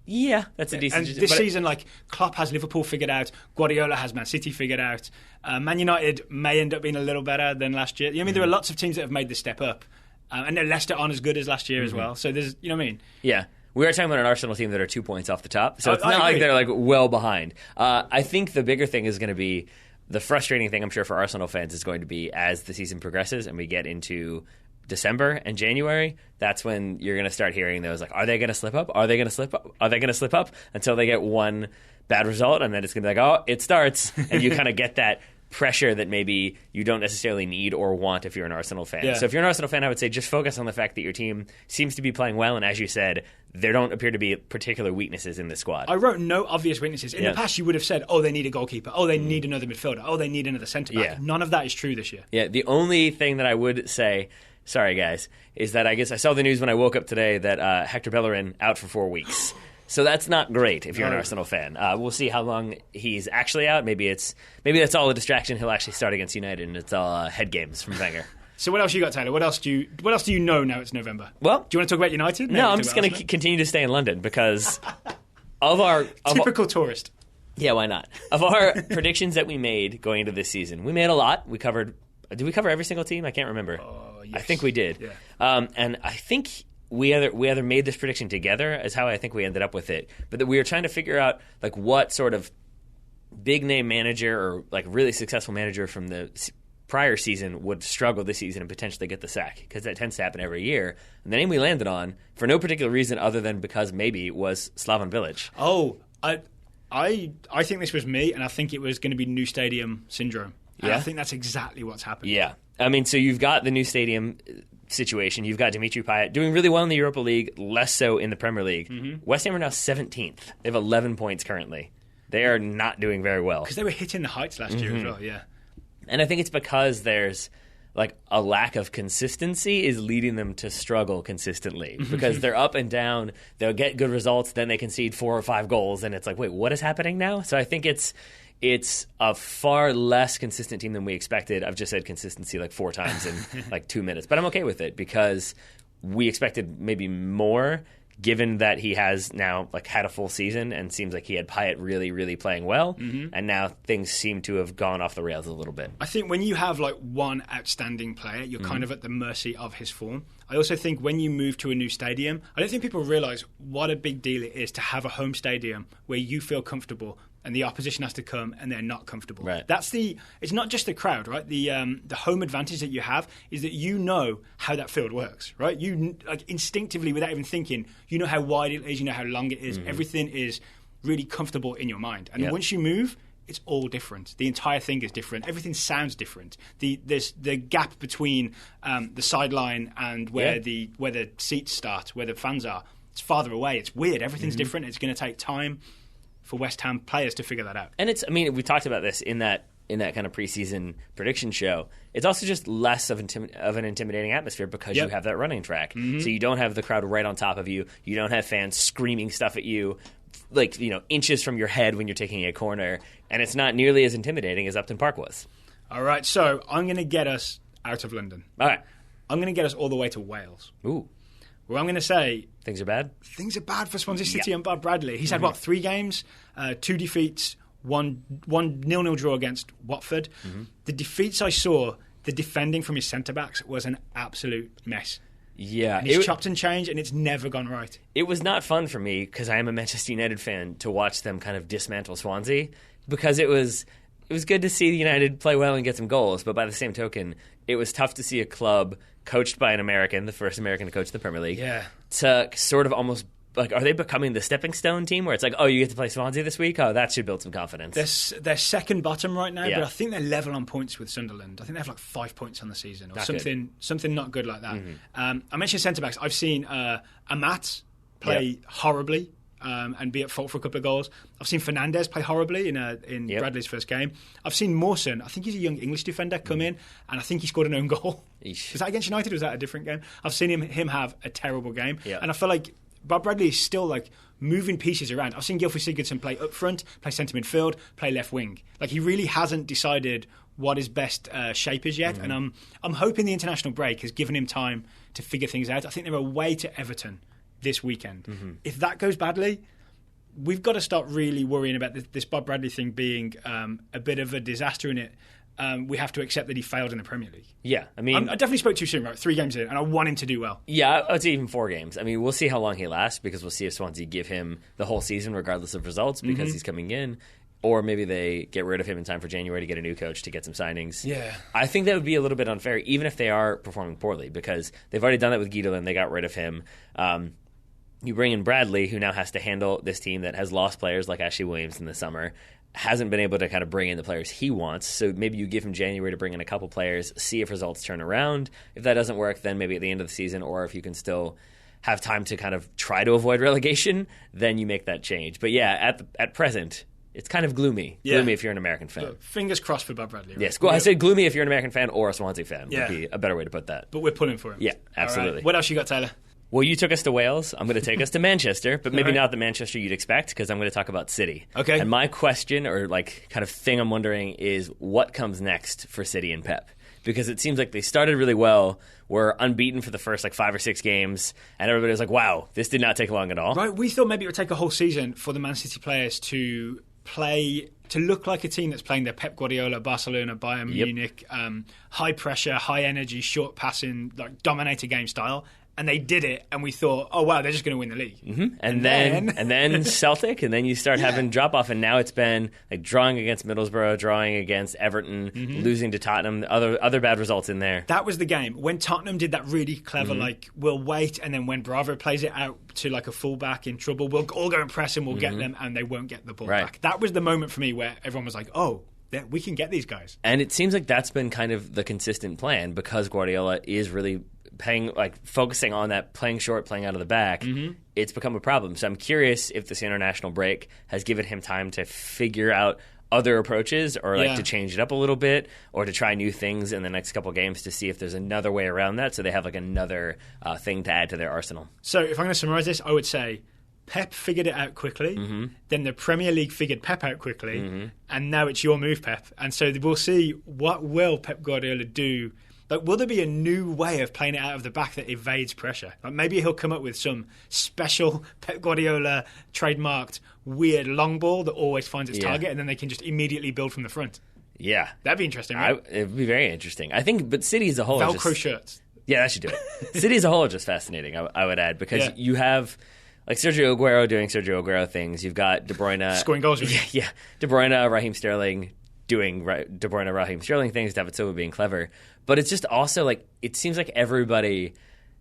Yeah, that's a decent... And this season, Klopp has Liverpool figured out, Guardiola has Man City figured out, Man United may end up being a little better than last year. I mean, there are lots of teams that have made the step up, and Leicester aren't as good as last year as well. So there's, you know what I mean? Yeah. We are talking about an Arsenal team that are 2 points off the top, so it's not like they're well behind. I think the bigger thing is going to be, the frustrating thing I'm sure for Arsenal fans is going to be as the season progresses and we get into December and January, that's when you're going to start hearing those, are they going to slip up? Are they going to slip up? Are they going to slip up? Until they get one bad result, and then it's going to be oh, it starts. And you kind of get that pressure that maybe you don't necessarily need or want if you're an Arsenal fan. Yeah. So if you're an Arsenal fan, I would say just focus on the fact that your team seems to be playing well, and as you said, there don't appear to be particular weaknesses in the squad. I wrote no obvious weaknesses. In the past, you would have said, oh, they need a goalkeeper. Oh, they need another midfielder. Oh, they need another centre-back. Yeah. None of that is true this year. Yeah, the only thing that I would say, sorry guys, is that I guess I saw the news when I woke up today that Hector Bellerin out for 4 weeks. So that's not great if you're an Arsenal fan. We'll see how long he's actually out. Maybe that's all a distraction. He'll actually start against United, and it's all head games from Wenger. So what else you got, Taylor? What else do you know now it's November? Well, do you want to talk about United? No, I'm just going to continue to stay in London because typical tourist. Yeah, why not? Of our predictions that we made going into this season, we made a lot. Did we cover every single team? I can't remember. Yes. I think we did. Yeah. And I think we either made this prediction together, is how I think we ended up with it, but that we were trying to figure out like what sort of big name manager or like really successful manager from the prior season would struggle this season and potentially get the sack, because that tends to happen every year. And the name we landed on, for no particular reason other than because maybe, was Slaven Bilic. Oh, I think this was me, and I think it was going to be new stadium syndrome. And I think that's exactly what's happened. Yeah. I mean, so you've got the new stadium situation. You've got Dimitri Payet doing really well in the Europa League, less so in the Premier League. Mm-hmm. West Ham are now 17th. They have 11 points currently. They are not doing very well. Because they were hitting the heights last year as well, yeah. And I think it's because there's like a lack of consistency is leading them to struggle consistently, because they're up and down. They'll get good results, then they concede 4 or 5 goals, and it's like, wait, what is happening now? So I think it's a far less consistent team than we expected. I've just said consistency like 4 times in like 2 minutes, but I'm okay with it because we expected maybe more, given that he has now like had a full season and seems like he had Payet really, really playing well, and now things seem to have gone off the rails a little bit. I think when you have like one outstanding player, you're kind of at the mercy of his form. I also think when you move to a new stadium, I don't think people realise what a big deal it is to have a home stadium where you feel comfortable and the opposition has to come and they're not comfortable. Right. It's not just the crowd, right? The home advantage that you have is that you know how that field works, right? You like instinctively, without even thinking, you know how wide it is, you know how long it is. Everything is really comfortable in your mind. And once you move, it's all different. The entire thing is different. Everything sounds different. There's the gap between the sideline and where the seats start, where the fans are. It's farther away. It's weird. Everything's different. It's going to take time for West Ham players to figure that out. And we talked about this in that kind of preseason prediction show. It's also just less of an intimidating atmosphere because you have that running track. So you don't have the crowd right on top of you. You don't have fans screaming stuff at you, like, inches from your head when you're taking a corner. And it's not nearly as intimidating as Upton Park was. All right, so I'm going to get us out of London. All right. I'm going to get us all the way to Wales. Ooh. Where I'm going to say... Things are bad? Things are bad for Swansea City and Bob Bradley. He's had, 3 games, 2 defeats, one 0-0 draw against Watford. The defeats I saw, the defending from his centre-backs was an absolute mess. Yeah. And it's chopped and changed, and it's never gone right. It was not fun for me, because I am a Manchester United fan, to watch them kind of dismantle Swansea, because it was good to see United play well and get some goals, but by the same token, it was tough to see a club coached by an American, the first American to coach the Premier League, to sort of almost, like, are they becoming the stepping stone team where it's like, oh, you get to play Swansea this week? Oh, that should build some confidence. They're second bottom right now, but I think they're level on points with Sunderland. I think they have like 5 points on the season or something not good like that. I mentioned centre-backs. I've seen Amat play horribly and be at fault for a couple of goals. I've seen Fernandes play horribly in Bradley's first game. I've seen Mawson, I think he's a young English defender, come in, and I think he scored an own goal. Eesh. Was that against United or was that a different game? I've seen him have a terrible game. And I feel like Bob Bradley is still like moving pieces around. I've seen Gylfi Sigurdsson play up front, play centre midfield, play left wing. Like, he really hasn't decided what his best shape is yet. And I'm hoping the international break has given him time to figure things out. I think they're away to Everton this weekend. If that goes badly, we've got to start really worrying about this Bob Bradley thing being a bit of a disaster in it. We have to accept that he failed in the Premier League. Yeah, I mean... I definitely spoke too soon, right? 3 games in, and I want him to do well. Yeah, I'd say even 4 games. I mean, we'll see how long he lasts, because we'll see if Swansea give him the whole season regardless of results, because he's coming in. Or maybe they get rid of him in time for January to get a new coach, to get some signings. Yeah. I think that would be a little bit unfair, even if they are performing poorly, because they've already done that with Guido and they got rid of him. You bring in Bradley, who now has to handle this team that has lost players like Ashley Williams in the summer. hasn't been able to kind of bring in the players he wants. So maybe you give him January to bring in a couple players, see if results turn around. If that doesn't work, then maybe at the end of the season, or if you can still have time to kind of try to avoid relegation, then you make that change. But yeah, at present, it's kind of gloomy. Yeah. Gloomy if you're an American fan. But fingers crossed for Bob Bradley. Right? Yes, I said gloomy if you're an American fan or a Swansea fan would be a better way to put that. But we're pulling for him. Yeah, absolutely. Right. What else you got, Taylor? Well, you took us to Wales. I'm going to take us to Manchester, but maybe not the Manchester you'd expect, because I'm going to talk about City. Okay. And my question, or like kind of thing I'm wondering, is what comes next for City and Pep? Because it seems like they started really well, were unbeaten for the first 5 or 6 games, and everybody was like, wow, this did not take long at all. Right, we thought maybe it would take a whole season for the Man City players to look like a team that's playing their Pep Guardiola, Barcelona, Bayern Munich, high pressure, high energy, short passing, dominator game style. And they did it, and we thought, oh wow, they're just going to win the league. Mm-hmm. And then Celtic, and then you start having drop off, and now it's been drawing against Middlesbrough, drawing against Everton, losing to Tottenham, other bad results in there. That was the game when Tottenham did that really clever, we'll wait, and then when Bravo plays it out to a fullback in trouble, we'll all go and press and we'll get them, and they won't get the ball back. That was the moment for me where everyone was like, oh, we can get these guys. And it seems like that's been kind of the consistent plan, because Guardiola is really focusing on that playing short, playing out of the back. It's become a problem. So I'm curious if this international break has given him time to figure out other approaches, or to change it up a little bit, or to try new things in the next couple games to see if there's another way around that, so they have another thing to add to their arsenal. So if I'm going to summarize this, I would say Pep figured it out quickly, then the Premier League figured Pep out quickly, and now it's your move, Pep. And so we'll see, what will Pep Guardiola do. Will there be a new way of playing it out of the back that evades pressure? Maybe he'll come up with some special Pep Guardiola trademarked weird long ball that always finds its target, and then they can just immediately build from the front. Yeah. That'd be interesting, right? It would be very interesting. I think, but City as a whole... Velcro shirts. Yeah, that should do it. City as a whole are just fascinating, I would add, because you have... Sergio Aguero doing Sergio Aguero things. You've got De Bruyne... Scoring goals. Yeah. De Bruyne, Raheem Sterling... doing De Bruyne, Raheem Sterling things, David Silva being clever. But it's just also it seems like everybody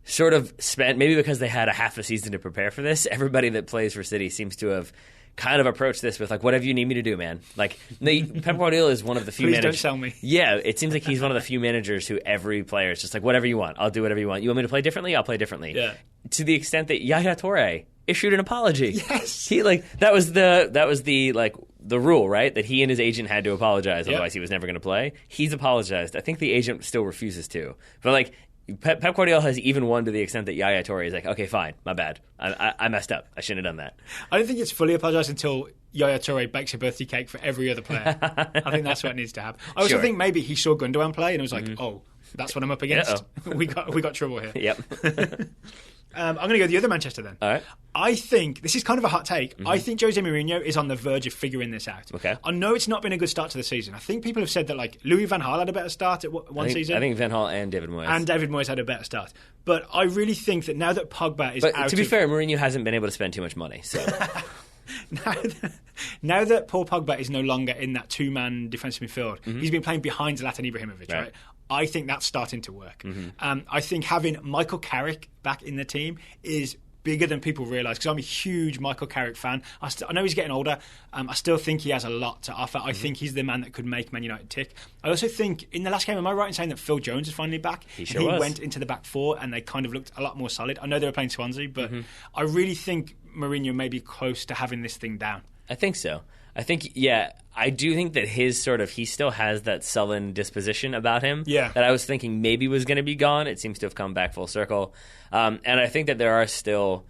sort of spent, maybe because they had a half a season to prepare for this, everybody that plays for City seems to have kind of approached this with whatever you need me to do, man. Pep Guardiola is one of the few managers. Please don't sell me. Yeah, it seems like he's one of the few managers who every player is just whatever you want, I'll do whatever you want. You want me to play differently? I'll play differently. Yeah. To the extent that Yaya Toure issued an apology. Yes. He that was the rule, right? That he and his agent had to apologize, otherwise he was never going to play. He's apologized. I think the agent still refuses to. But Pep Guardiola has even won to the extent that Yaya Toure is okay, fine, my bad. I messed up. I shouldn't have done that. I don't think it's fully apologized until Yaya Toure bakes a birthday cake for every other player. I think that's what needs to happen. I also think maybe he saw Gundogan play and was oh, that's what I'm up against. we got trouble here. Yep. I'm going to go the other Manchester then. All right. I think, this is kind of a hot take, I think Jose Mourinho is on the verge of figuring this out. Okay. I know it's not been a good start to the season. I think people have said that Louis van Gaal had a better start at one season. I think Van Gaal and David Moyes. And David Moyes had a better start. But I really think that now that Pogba is out to be fair, Mourinho hasn't been able to spend too much money, so... Now that Paul Pogba is no longer in that two-man defensive midfield, he's been playing behind Zlatan Ibrahimovic, right? I think that's starting to work. I think having Michael Carrick back in the team is bigger than people realise, because I'm a huge Michael Carrick fan. I know he's getting older. I still think he has a lot to offer. I think he's the man that could make Man United tick. I also think in the last game, am I right in saying that Phil Jones is finally back? He was. Went into the back four and they kind of looked a lot more solid. I know they were playing Swansea, but I really think Mourinho may be close to having this thing down. I think so. I do think that he still has that sullen disposition about him that I was thinking maybe was going to be gone. It seems to have come back full circle. And I think that there are still,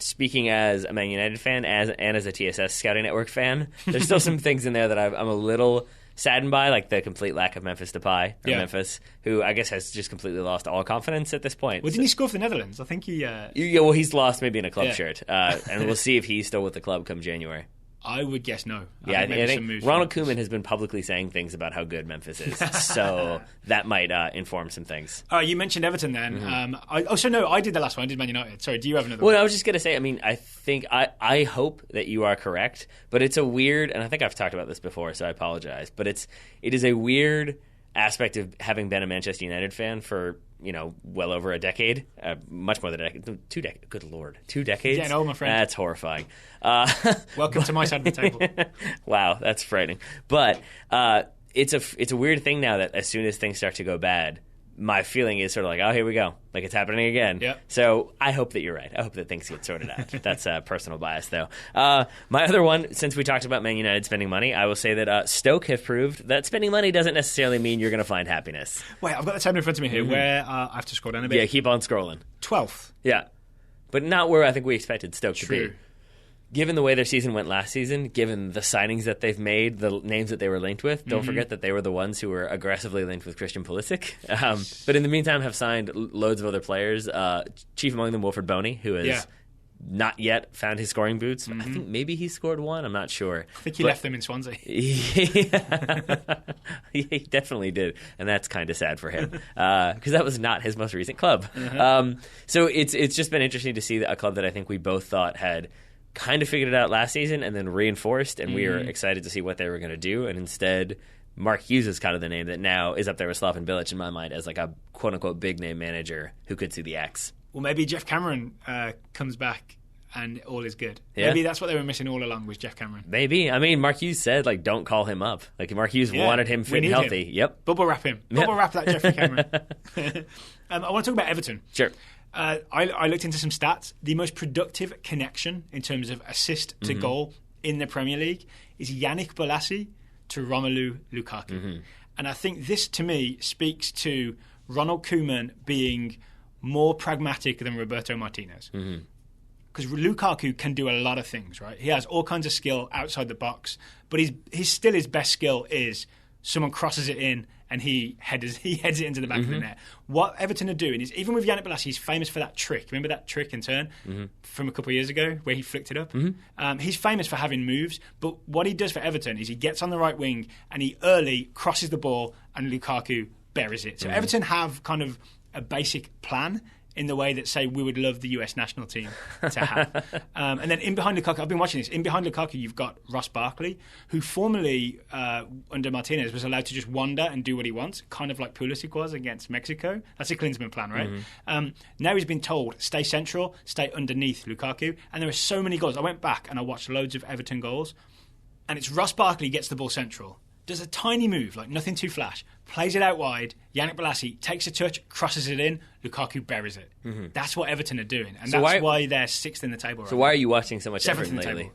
speaking as a Man United fan and as a TSS Scouting Network fan, there's still some things in there that I'm a little saddened by, like the complete lack of Memphis Depay, Memphis, who I guess has just completely lost all confidence at this point. Well, didn't he score for the Netherlands? I think he... well, he's lost maybe in a club shirt. And we'll see if he's still with the club come January. I would guess no. I think Ronald Koeman has been publicly saying things about how good Memphis is, so that might inform some things. You mentioned Everton then. I did the last one. I did Man United. Sorry, do you have another one? Well, I was just going to say, I hope that you are correct, but it's a weird, and I think I've talked about this before, so I apologize, but it is a weird aspect of having been a Manchester United fan for, well over a decade, much more than a decade, 2 decades. Good Lord, 2 decades? Getting old, my friend. That's horrifying. Welcome to my side of the table. Wow, that's frightening. But it's a weird thing now that as soon as things start to go bad, my feeling is sort of like, oh, here we go. Like, it's happening again. Yep. So I hope that you're right. I hope that things get sorted out. That's a personal bias, though. My other one, since we talked about Man United spending money, I will say that Stoke have proved that spending money doesn't necessarily mean you're going to find happiness. Wait, I've got the table in front of me here where I have to scroll down a bit. Yeah, keep on scrolling. 12th. Yeah. But not where I think we expected Stoke to True. be. Given the way their season went last season, given the signings that they've made, the names that they were linked with, don't forget that they were the ones who were aggressively linked with Christian Pulisic. But in the meantime have signed loads of other players, chief among them Wilfred Boney, who has not yet found his scoring boots. I think maybe he scored one, I'm not sure. I think he left them in Swansea. He definitely did, and that's kind of sad for him because that was not his most recent club. So it's just been interesting to see a club that I think we both thought had kind of figured it out last season and then reinforced, and we were excited to see what they were going to do. And instead, Mark Hughes is kind of the name that now is up there with Slaven Bilic in my mind as like a quote-unquote big-name manager who could see the X. Well, maybe Jeff Cameron comes back and all is good. Yeah. Maybe that's what they were missing all along was Jeff Cameron. Maybe. I mean, Mark Hughes said, like, don't call him up. Like, Mark Hughes wanted him fit and healthy. Him. Yep. Bubble wrap him. Bubble wrap that Jeffrey Cameron. I want to talk about Everton. Sure. I looked into some stats. The most productive connection in terms of assist to goal in the Premier League is Yannick Bolasie to Romelu Lukaku. And I think this, to me, speaks to Ronald Koeman being more pragmatic than Roberto Martinez. Because Lukaku can do a lot of things, right? He has all kinds of skill outside the box, but his best skill is someone crosses it in and he heads it into the back of the net. What Everton are doing is, even with Yannick Bolasie, he's famous for that trick. Remember that trick and turn from a couple of years ago where he flicked it up? He's famous for having moves, but what he does for Everton is he gets on the right wing and he early crosses the ball and Lukaku buries it. So Everton have kind of a basic plan in the way that, say, we would love the US national team to have. And then in behind Lukaku, I've been watching this, in behind Lukaku you've got Ross Barkley, who formerly, under Martinez, was allowed to just wander and do what he wants, kind of like Pulisic was against Mexico. That's a Klinsmann plan, right? Now he's been told, stay central, stay underneath Lukaku, and there are so many goals. I went back and I watched loads of Everton goals, and it's Ross Barkley gets the ball central, does a tiny move, like nothing too flash, plays it out wide, Yannick Bolasie takes a touch, crosses it in, Lukaku buries it. That's what Everton are doing, and so that's why they're sixth in the table right now. So why are you watching so much Everton lately?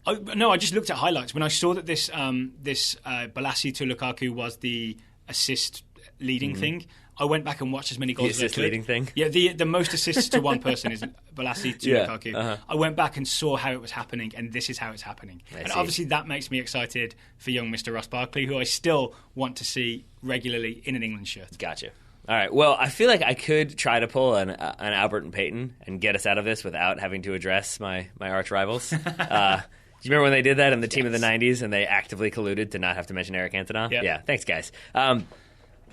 Table? I just looked at highlights. When I saw that this Bolasie to Lukaku was the assist leading thing, I went back and watched as many goals as I could. The assist leading thing? Yeah, the most assists to one person is Bolasie to Lukaku. I went back and saw how it was happening, and this is how it's happening. And obviously that makes me excited for young Mr. Ross Barkley, who I still want to see regularly in an England shirt. Gotcha. All right. Well, I feel like I could try to pull an Albert and Payton and get us out of this without having to address my arch rivals. Do you remember when they did that in the team of the 90s and they actively colluded to not have to mention Eric Cantona? Yep. Yeah. Thanks, guys.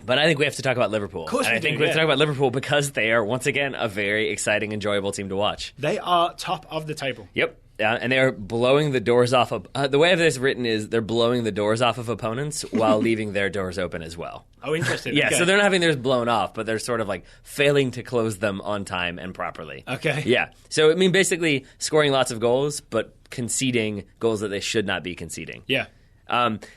But I think we have to talk about Liverpool. Of course and I think we have to talk about Liverpool because they are, once again, a very exciting, enjoyable team to watch. They are top of the table. Yep. And they're blowing the doors off of... the way this is written is they're blowing the doors off of opponents while leaving their doors open as well. Oh, interesting. Yeah, okay. So they're not having theirs blown off, but they're sort of like failing to close them on time and properly. Okay. Yeah. So, I mean, basically scoring lots of goals, but conceding goals that they should not be conceding. Yeah.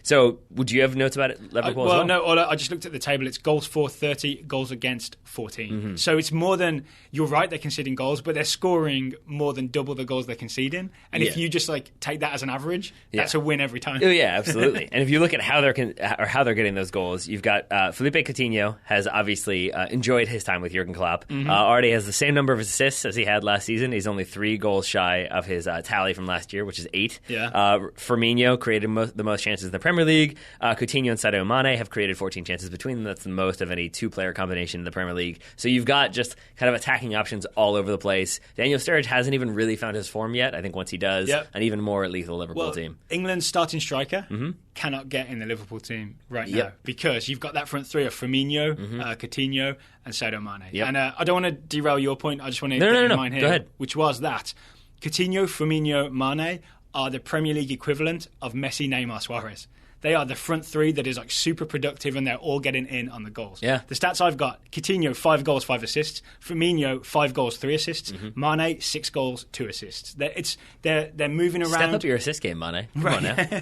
So, would you have notes about it, Liverpool? Well, no. I just looked at the table. It's goals for 30, goals against 14. So it's more than, you're right, they're conceding goals, but they're scoring more than double the goals they're conceding. And if you just like take that as an average, that's a win every time. Oh yeah, absolutely. And if you look at how they're getting those goals, you've got Felipe Coutinho has obviously enjoyed his time with Jurgen Klopp. Already has the same number of assists as he had last season. He's only 3 goals shy of his tally from last year, which is 8. Yeah. Firmino created the most chances in the Premier League. Coutinho and Sadio Mane have created 14 chances between them. That's the most of any 2-player combination in the Premier League. So you've got just kind of attacking options all over the place. Daniel Sturridge hasn't even really found his form yet. I think once he does, an even more lethal Liverpool team. England's starting striker cannot get in the Liverpool team right now because you've got that front three of Firmino, Coutinho, and Sadio Mane. Yep. And I don't want to derail your point. I just want to get in mind here, Go ahead. which was that Coutinho, Firmino, Mane are the Premier League equivalent of Messi, Neymar, Suarez. they are the front three that is like super productive, and they're all getting in on the goals. Yeah. The stats I've got: Coutinho 5 goals, 5 assists; Firmino 5 goals, 3 assists; Mane 6 goals, 2 assists. They're moving around. Step up your assist game, Mane. Come on now.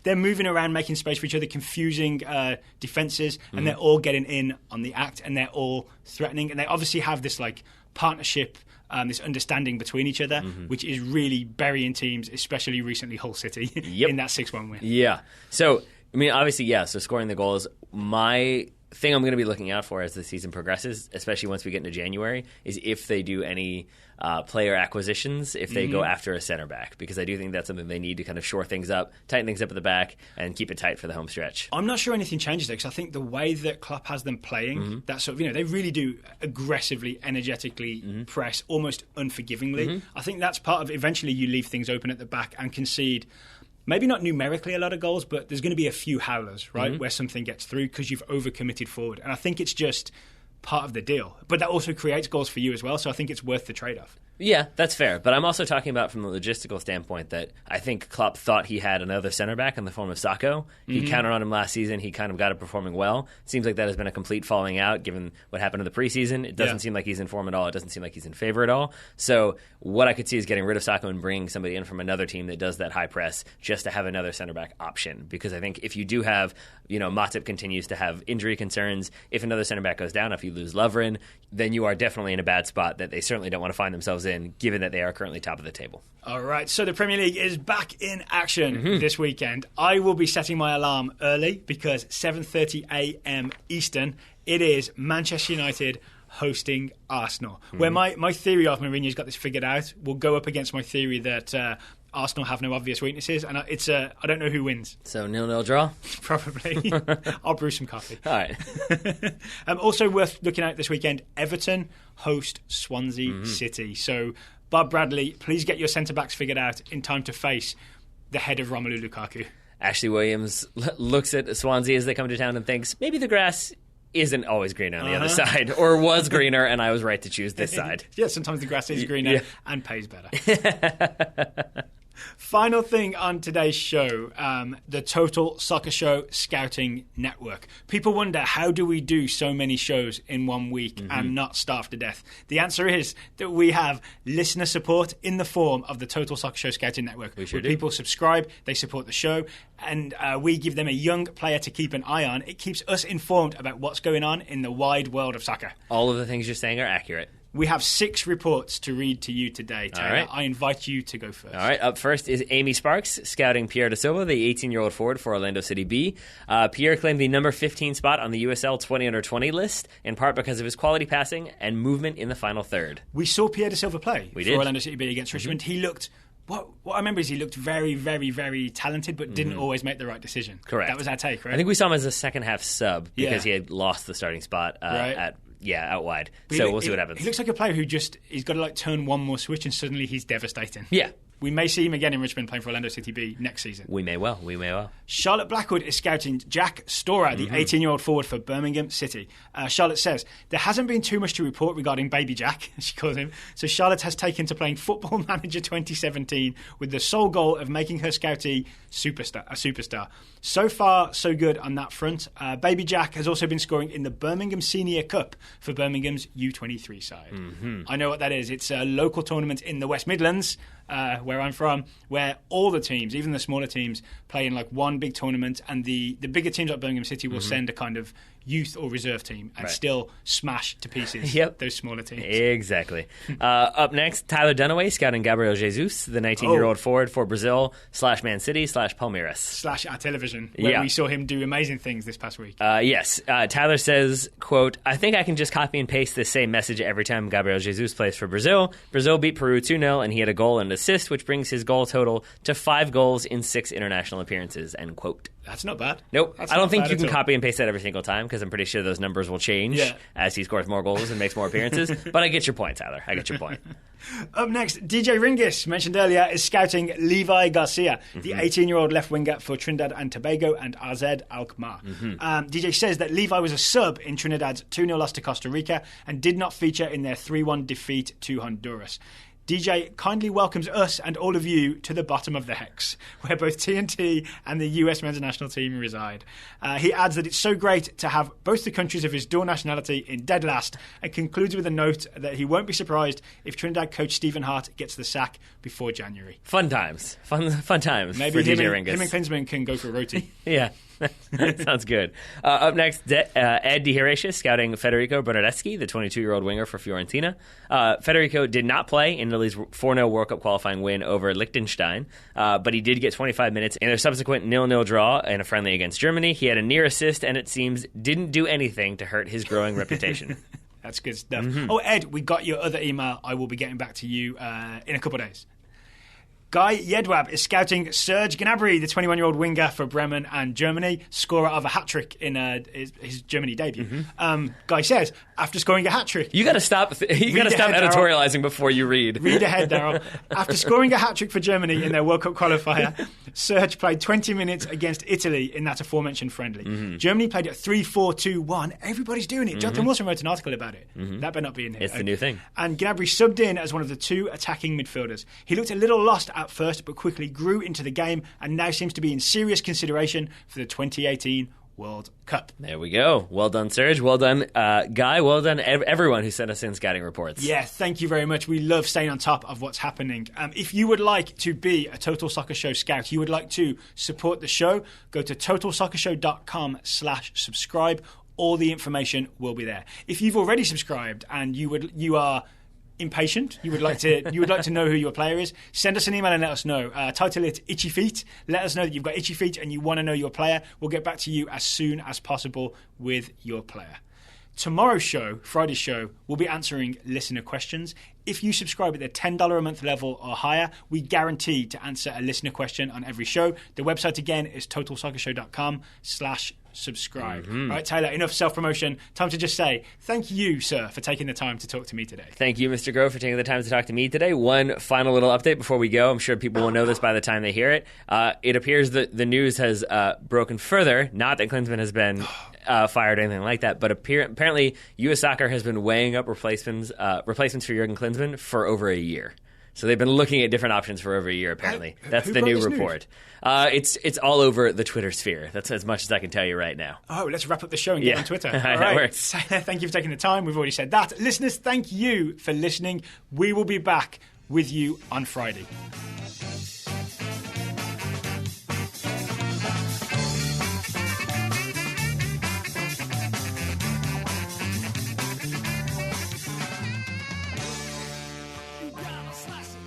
They're moving around, making space for each other, confusing defences, and they're all getting in on the act, and they're all threatening. And they obviously have this like partnership, this understanding between each other, which is really burying teams, especially recently Hull City, in that 6-1 win. Yeah. So, I mean, obviously, yeah, so scoring the goals. My thing I'm going to be looking out for as the season progresses, especially once we get into January, is if they do any player acquisitions, if they go after a center back, because I do think that's something they need to kind of shore things up, tighten things up at the back, and keep it tight for the home stretch. I'm not sure anything changes there, because I think the way that Klopp has them playing, that sort of, they really do aggressively, energetically press, almost unforgivingly. I think that's part of, eventually you leave things open at the back and concede. Maybe not numerically a lot of goals, but there's going to be a few howlers, right, where something gets through because you've overcommitted forward. And I think it's just part of the deal. But that also creates goals for you as well, so I think it's worth the trade-off. Yeah, that's fair. But I'm also talking about from the logistical standpoint that I think Klopp thought he had another center back in the form of Sakho. He counted on him last season. He kind of got it performing well. It seems like that has been a complete falling out given what happened in the preseason. It doesn't seem like he's in form at all. It doesn't seem like he's in favor at all. So what I could see is getting rid of Sakho and bringing somebody in from another team that does that high press just to have another center back option. Because I think if you do have, Matip continues to have injury concerns, if another center back goes down, if you lose Lovren, then you are definitely in a bad spot that they certainly don't want to find themselves in, given that they are currently top of the table. All right, so the Premier League is back in action this weekend. I will be setting my alarm early because 7:30 a.m. Eastern, it is Manchester United hosting Arsenal, where my theory of Mourinho's got this figured out will go up against my theory that Arsenal have no obvious weaknesses, and I don't know who wins. So 0-0 draw? Probably. I'll brew some coffee. All right. Also worth looking at this weekend, Everton host Swansea City. So Bob Bradley, please get your centre-backs figured out in time to face the head of Romelu Lukaku. Ashley Williams looks at Swansea as they come to town and thinks, maybe the grass isn't always greener on the other side, or was greener, and I was right to choose this side. Yeah, sometimes the grass is greener and pays better. Final thing on today's show, the Total Soccer Show Scouting Network. People wonder, how do we do so many shows in 1 week and not starve to death? The answer is that we have listener support in the form of the Total Soccer Show Scouting Network. We sure do. People subscribe, they support the show, and we give them a young player to keep an eye on. It keeps us informed about what's going on in the wide world of soccer. All of the things you're saying are accurate. We have 6 reports to read to you today, Taylor. Right. I invite you to go first. All right, up first is Amy Sparks, scouting Pierre da Silva, the 18-year-old forward for Orlando City B. Pierre claimed the number 15 spot on the USL 20 under 20 list, in part because of his quality passing and movement in the final third. We saw Pierre da Silva play for did. Orlando City B against Richmond. He looked... What I remember is he looked very, very, very talented, but didn't always make the right decision. Correct. That was our take, right? I think we saw him as a second-half sub because he had lost the starting spot out wide. So we'll see what happens. He looks like a player who he's got to turn one more switch and suddenly he's devastating. Yeah. We may see him again in Richmond playing for Orlando City B next season. We may well. Charlotte Blackwood is scouting Jack Storer, the 18-year-old forward for Birmingham City. Charlotte says, there hasn't been too much to report regarding Baby Jack, as she calls him, so Charlotte has taken to playing Football Manager 2017 with the sole goal of making her scoutee a superstar. So far, so good on that front. Baby Jack has also been scoring in the Birmingham Senior Cup for Birmingham's U23 side. I know what that is. It's a local tournament in the West Midlands, where I'm from, where all the teams, even the smaller teams, play in like one big tournament, and the bigger teams like Birmingham City will send a kind of youth or reserve team and still smash to pieces those smaller teams. Exactly. Up next, Tyler Dunaway scouting Gabriel Jesus, the 19-year-old forward for Brazil / Man City / Palmeiras. / our television, where we saw him do amazing things this past week. Yes. Tyler says, quote, I think I can just copy and paste this same message every time Gabriel Jesus plays for Brazil. Brazil beat Peru 2-0, and he had a goal and assist, which brings his goal total to 5 goals in 6 international appearances, end quote. That's not bad. Nope. I don't think you can copy and paste that every single time, because I'm pretty sure those numbers will change as he scores more goals and makes more appearances. But I get your point, Tyler. I get your point. Up next, DJ Ringis, mentioned earlier, is scouting Levi Garcia, the 18-year-old left winger for Trinidad and Tobago and AZ Alkmaar. DJ says that Levi was a sub in Trinidad's 2-0 loss to Costa Rica and did not feature in their 3-1 defeat to Honduras. DJ kindly welcomes us and all of you to the bottom of the hex, where both TNT and the US men's national team reside. He adds that it's so great to have both the countries of his dual nationality in dead last, and concludes with a note that he won't be surprised if Trinidad coach Stephen Hart gets the sack before January. Fun times. Fun times. Maybe for him DJ and Klinsmann can go for a roti. Yeah. Sounds good. Up next, Ed Di Heratius scouting Federico Bernardeschi, the 22-year-old winger for Fiorentina. Federico did not play in Italy's 4-0 World Cup qualifying win over Liechtenstein, but he did get 25 minutes in their subsequent 0-0 draw in a friendly against Germany. He had a near assist and it seems didn't do anything to hurt his growing reputation. That's good stuff. Mm-hmm. Oh, Ed, we got your other email. I will be getting back to you in a couple of days. Guy Yedwab is scouting Serge Gnabry, the 21-year-old winger for Bremen and Germany, scorer of a hat-trick in his Germany debut. Mm-hmm. Guy says, after scoring a hat-trick... You got to stop editorializing before you read. Read ahead, Daryl. After scoring a hat-trick for Germany in their World Cup qualifier, Serge played 20 minutes against Italy in that aforementioned friendly. Mm-hmm. Germany played at 3-4-2-1. Everybody's doing it. Mm-hmm. Jonathan Wilson wrote an article about it. Mm-hmm. That better not be in here. It's the new thing. And Gnabry subbed in as one of the two attacking midfielders. He looked a little lost at first, but quickly grew into the game and now seems to be in serious consideration for the 2018 World Cup. There we go. Well done, Serge. Well done, Guy. Well done, everyone who sent us in scouting reports. Yeah, thank you very much. We love staying on top of what's happening. If you would like to be a Total Soccer Show scout, you would like to support the show, go to totalsoccershow.com/subscribe. All the information will be there. If you've already subscribed and you are impatient, you would like to know who your player is, send us an email and let us know. Title it Itchy Feet. Let us know that you've got itchy feet and you want to know your player. We'll get back to you as soon as possible with your player. Tomorrow's show, Friday's show, we'll be answering listener questions. If you subscribe at the $10 a month level or higher, we guarantee to answer a listener question on every show. The website again is totalsoccershow.com/subscribe. Mm-hmm. All right, Taylor, enough self-promotion. Time to just say thank you, sir, for taking the time to talk to me today. Thank you, Mr. Grove, for taking the time to talk to me today. One final little update before we go. I'm sure people will know this by the time they hear it. It appears that the news has broken further. Not that Klinsmann has been fired or anything like that, but apparently U.S. Soccer has been weighing up replacements for Jurgen Klinsmann for over a year. So they've been looking at different options for over a year, apparently. That's the new report. It's all over the Twitter sphere. That's as much as I can tell you right now. Oh, let's wrap up the show and get on Twitter. All right. That works. Thank you for taking the time. We've already said that. Listeners, thank you for listening. We will be back with you on Friday. You gotta slice it.